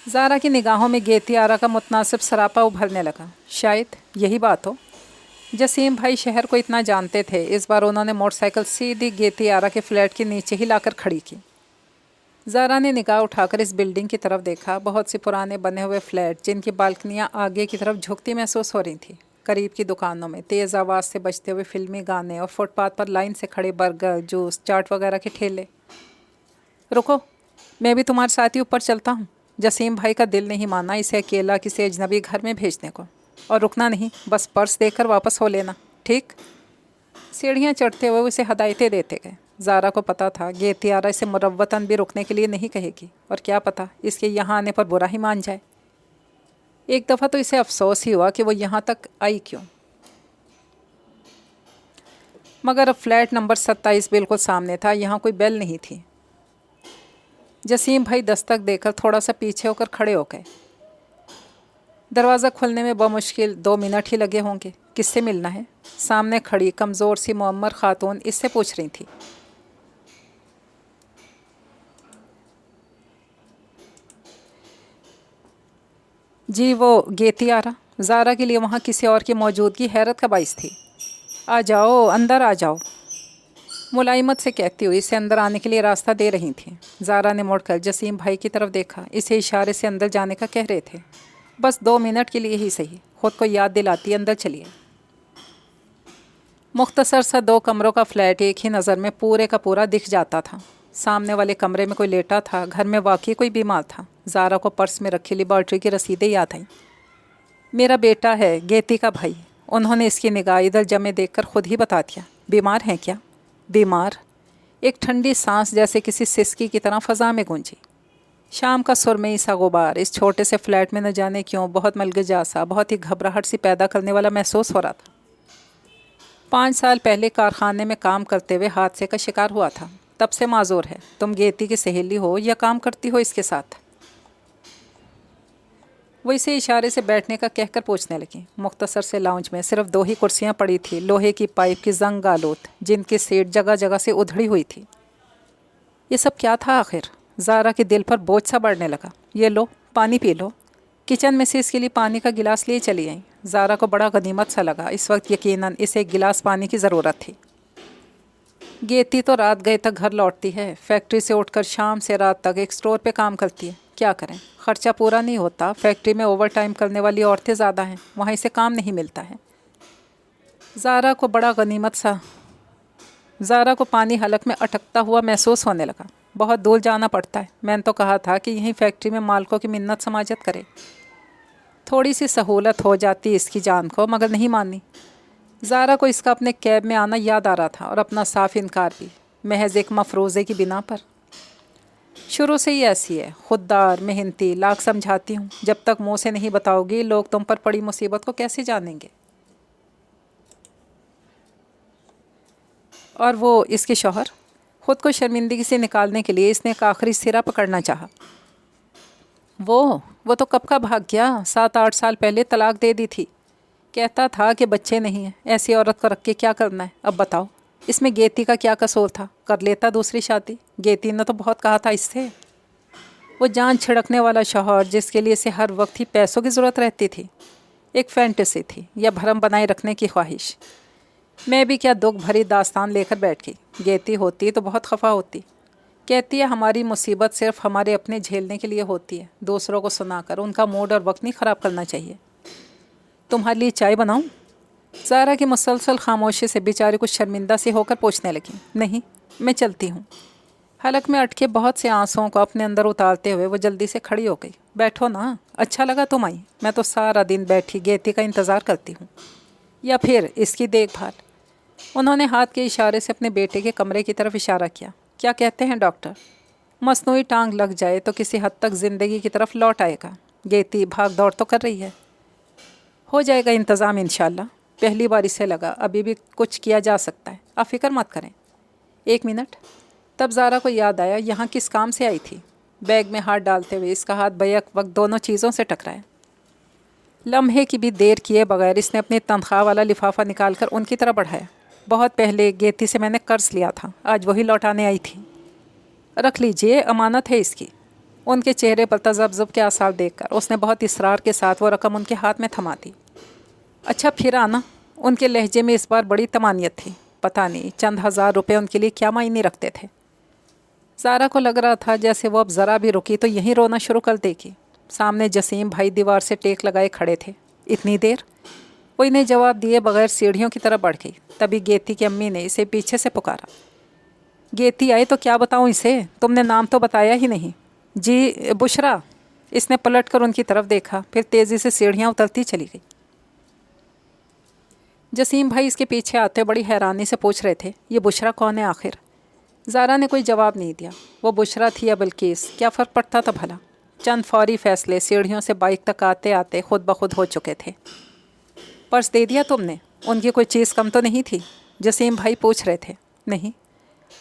زارا کی نگاہوں میں گیتی آرا کا متناسب سراپا ابھرنے لگا۔ شاید یہی بات ہو۔ جسیم بھائی شہر کو اتنا جانتے تھے، اس بار انہوں نے موٹر سائیکل سیدھی گیتی آرا کے فلیٹ کے نیچے ہی لا کر کھڑی کی۔ زارا نے نگاہ اٹھا کر اس بلڈنگ کی طرف دیکھا۔ بہت سے پرانے بنے ہوئے فلیٹ جن کی بالکنیاں آگے کی طرف جھکتی محسوس ہو رہی تھیں۔ قریب کی دکانوں میں تیز آواز سے بجتے ہوئے فلمی گانے اور فٹ پاتھ پر لائن سے کھڑے برگر، جوس، چاٹ وغیرہ کے ٹھیلے۔ رکو، میں بھی تمہارے ساتھ ہی اوپر چلتا ہوں۔ جسیم بھائی کا دل نہیں مانا اسے اکیلا کسی اجنبی گھر میں بھیجنے کو، اور رکنا نہیں، بس پرس دے کر واپس ہو لینا، ٹھیک؟ سیڑھیاں چڑھتے ہوئے اسے ہدایتیں دیتے گئے۔ زارا کو پتا تھا گیتی آرا اسے مروتاً بھی رکنے کے لیے نہیں کہے گی، اور کیا پتا اس کے یہاں آنے پر برا ہی مان جائے۔ ایک دفعہ تو اسے افسوس ہی ہوا کہ وہ یہاں تک آئی کیوں۔ مگر اب فلیٹ نمبر 27 بالکل سامنے تھا، یہاں کوئی بیل نہیں تھی۔ جسیم بھائی دستک دے کر تھوڑا سا پیچھے ہو کر کھڑے ہو گئے۔ दरवाज़ा खुलने में बमुश्किल 2 मिनट ही लगे होंगे। किससे मिलना है? सामने खड़ी कमज़ोर सी मुअम्मर खातून इससे पूछ रही थी। जी वो गेती आरा। ज़ारा के लिए वहाँ किसी और की मौजूदगी हैरत का बाइस थी। आ जाओ, अंदर आ जाओ, मुलायमत से कहती हुई इसे अंदर आने के लिए रास्ता दे रही थी। ज़ारा ने मुड़कर जसीम भाई की तरफ देखा। इसे इशारे से अंदर जाने का कह रहे थे। बस 2 मिनट के लिए ही सही, खुद को याद दिलाती अंदर चलिए। मुख्तसर सा 2 कमरों का फ्लैट एक ही नज़र में पूरे का पूरा दिख जाता था। सामने वाले कमरे में कोई लेटा था। घर में वाकई कोई बीमार था। ज़ारा को पर्स में रखी लेबॉर्ट्री की रसीदें याद आईं। मेरा बेटा है, गेती का भाई। उन्होंने इसकी निगाह इधर जमे देखकर खुद ही बता दिया। बीमार हैं क्या? बीमार? एक ठंडी सांस जैसे किसी सिसकी की तरह फ़ज़ा में गूंजी। शाम का सुरमई सा गुबार इस छोटे से फ्लैट में न जाने क्यों बहुत मलगजा सा, बहुत ही घबराहट सी पैदा करने वाला महसूस हो रहा था। 5 साल पहले कारखाने में काम करते हुए हादसे का शिकार हुआ था। तब से माजूर है। तुम गेती की सहेली हो या काम करती हो इसके साथ? वो इसे इशारे से बैठने का कहकर पूछने लगी। मुख्तसर से लाउंज में सिर्फ 2 ही कुर्सियां पड़ी थी, लोहे की पाइप की जंग आलूद, जिनकी सीट जगह जगह से उधड़ी हुई थी। ये सब क्या था आखिर? ज़ारा के दिल पर बोझ सा बढ़ने लगा। ये लो, पानी पी लो। किचन में से इसके लिए पानी का गिलास लिए चली आई। ज़ारा को बड़ा गनीमत सा लगा। इस वक्त यकीनन इसे एक गिलास पानी की ज़रूरत थी। गेती तो रात गए तक घर लौटती है। फैक्ट्री से उठकर शाम से रात तक एक स्टोर पे काम करती है। क्या करें, ख़र्चा पूरा नहीं होता। फैक्ट्री में ओवर टाइम करने वाली औरतें ज़्यादा हैं, वहाँ इसे काम नहीं मिलता है। ज़ारा को पानी हलक में अटकता हुआ महसूस होने लगा। बहुत दूर जाना पड़ता है। मैंने तो कहा था कि यहीं फैक्ट्री में मालिकों की मिन्नत समाजत करे, थोड़ी सी सहूलत हो जाती इसकी जान को, मगर नहीं मानी। ज़ारा को इसका अपने कैब में आना याद आ रहा था और अपना साफ इनकार भी, महज एक मफरूज़े की बिना पर। शुरू से ही ऐसी है, खुददार, मेहनती। लाख समझाती हूँ, जब तक मुँह से नहीं बताओगी लोग तुम पर पड़ी मुसीबत को कैसे जानेंगे। और वो इसके शौहर, ख़ुद को शर्मिंदगी से निकालने के लिए इसने एक आखिरी सिरा पकड़ना चाहा। वो तो कब का भाग गया। 7-8 साल पहले तलाक दे दी थी। कहता था कि बच्चे नहीं हैं, ऐसी औरत को रख के क्या करना है। अब बताओ, इसमें गेती का क्या कसूर था? कर लेता दूसरी शादी। गेती ने तो बहुत कहा था इससे। वो जान छिड़कने वाला शौहर जिसके लिए इसे हर वक्त ही पैसों की ज़रूरत रहती थी, एक फैंटेसी थी या भरम बनाए रखने की ख्वाहिश। मैं भी क्या दुख भरी दास्तान लेकर बैठ गई। गेती होती तो बहुत खफा होती। कहती है हमारी मुसीबत सिर्फ हमारे अपने झेलने के लिए होती है, दूसरों को सुनाकर उनका मूड और वक्त नहीं ख़राब करना चाहिए। तुम्हारे लिए चाय बनाऊं? ज़ारा की मुसलसल खामोशी से बेचारी कुछ शर्मिंदा सी होकर पूछने लगी। नहीं, मैं चलती हूँ। हलक में अटके बहुत से आंसुओं को अपने अंदर उतारते हुए वो जल्दी से खड़ी हो गई। बैठो ना, अच्छा लगा तुम आई। मैं तो सारा दिन बैठी गेती का इंतज़ार करती हूँ, या फिर इसकी देखभाल। उन्होंने हाथ के इशारे से अपने बेटे के कमरे की तरफ इशारा किया। क्या कहते हैं डॉक्टर? मसनूई टांग लग जाए तो किसी हद तक ज़िंदगी की तरफ लौट आएगा। गेती भाग दौड़ तो कर रही है, हो जाएगा इंतज़ाम इंशाल्लाह। पहली बार इसे लगा अभी भी कुछ किया जा सकता है। आप फिक्र मत करें। 1 मिनट। तब ज़ारा को याद आया यहाँ किस काम से आई थी। बैग में हाथ डालते हुए इसका हाथ बैक वक्त दोनों चीज़ों से टकराया। लम्हे की भी देर किए बगैर इसने अपनी तनख्वाह वाला लिफाफा निकालकर उनकी तरफ बढ़ाया। बहुत पहले गेती से मैंने कर्ज लिया था, आज वही लौटाने आई थी। रख लीजिए, अमानत है इसकी। उनके चेहरे पर तज़ब्ज़ुब के आसार देखकर उसने बहुत इसरार के साथ वो रकम उनके हाथ में थमा दी। अच्छा फिर आना। उनके लहजे में इस बार बड़ी तमानियत थी। पता नहीं चंद हज़ार रुपये उनके लिए क्या मायने रखते थे। ज़ारा को लग रहा था जैसे वो अब ज़रा भी रुकी तो यहीं रोना शुरू कर देगी। सामने जसीम भाई दीवार से टेक लगाए खड़े थे। इतनी देर? वो इन्हें जवाब दिए बगैर सीढ़ियों की तरफ बढ़ गई। तभी गेती की अम्मी ने इसे पीछे से पुकारा। गेती आई तो क्या बताऊँ इसे, तुमने नाम तो बताया ही नहीं। जी बुशरा। इसने पलट कर उनकी तरफ देखा, फिर तेज़ी से सीढ़ियाँ उतरती चली गई। जसीम भाई इसके पीछे आते बड़ी हैरानी से पूछ रहे थे, ये बुशरा कौन है आखिर? ज़ारा ने कोई जवाब नहीं दिया। वो बुशरा थी या बल्किस, क्या फ़र्क पड़ता था भला। चंद फौरी फैसले सीढ़ियों से बाइक तक आते आते खुद ब खुद हो चुके थे। पर्स दे दिया तुमने? उनकी कोई चीज़ कम तो नहीं थी? जसीम भाई पूछ रहे थे। नहीं।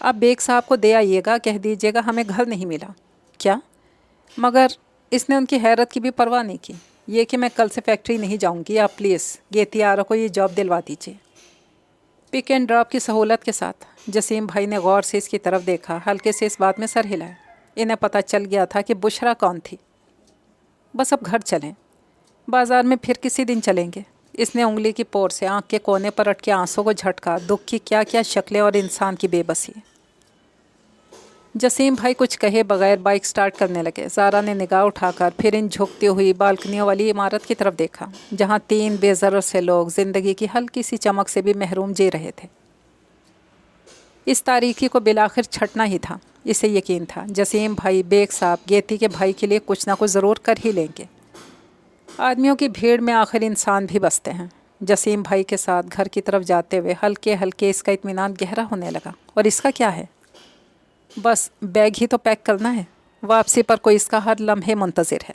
आप बेग साहब को दे आइएगा, कह दीजिएगा हमें घर नहीं मिला। क्या? मगर इसने उनकी हैरत की भी परवाह नहीं की। ये कि मैं कल से फैक्ट्री नहीं जाऊंगी, आप प्लीज़ गेतियारा को ये जॉब दिलवा दीजिए। पिक एंड ड्रॉप की सहूलत के साथ जसीम भाई ने गौर से इसकी तरफ देखा, हल्के से इस बात में सर हिलाया। इन्हें पता चल गया था कि बुशरा कौन थी। बस अब घर चलें, बाज़ार में फिर किसी दिन चलेंगे। इसने उंगली की पोर से आंख के कोने पर अटके आंसू को झटका। दुख की क्या क्या शक्लें और इंसान की बेबसी। जसीम भाई कुछ कहे बगैर बाइक स्टार्ट करने लगे। ज़ारा ने निगाह उठाकर फिर इन झुकती हुई बालकनियों वाली इमारत की तरफ देखा, जहां 3 बेज़र से लोग ज़िंदगी की हल्की सी चमक से भी महरूम जी रहे थे। इस तारीकी को बिलाखिर छटना ही था। इसे यकीन था जसीम भाई बेग साहब गेती के भाई के लिए कुछ ना कुछ ज़रूर कर ही लेंगे। आदमियों की भीड़ में आखिर इंसान भी बसते हैं। जसीम भाई के साथ घर की तरफ जाते हुए हल्के हल्के इसका इत्मीनान गहरा होने लगा। और इसका क्या है, बस बैग ही तो पैक करना है। वापसी पर कोई इसका हर लम्हे मुंतज़िर है।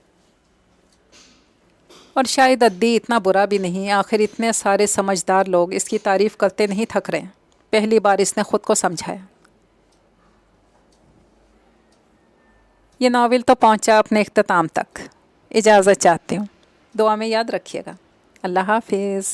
और शायद अद्दी इतना बुरा भी नहीं। आखिर इतने सारे समझदार लोग इसकी तारीफ़ करते नहीं थक रहे। पहली बार इसने ख़ुद को समझाया। ये नावल तो पहुंचा अपने इख्तिताम तक। इजाज़त चाहती हूँ, दुआ में याद रखिएगा। अल्लाह हाफिज़।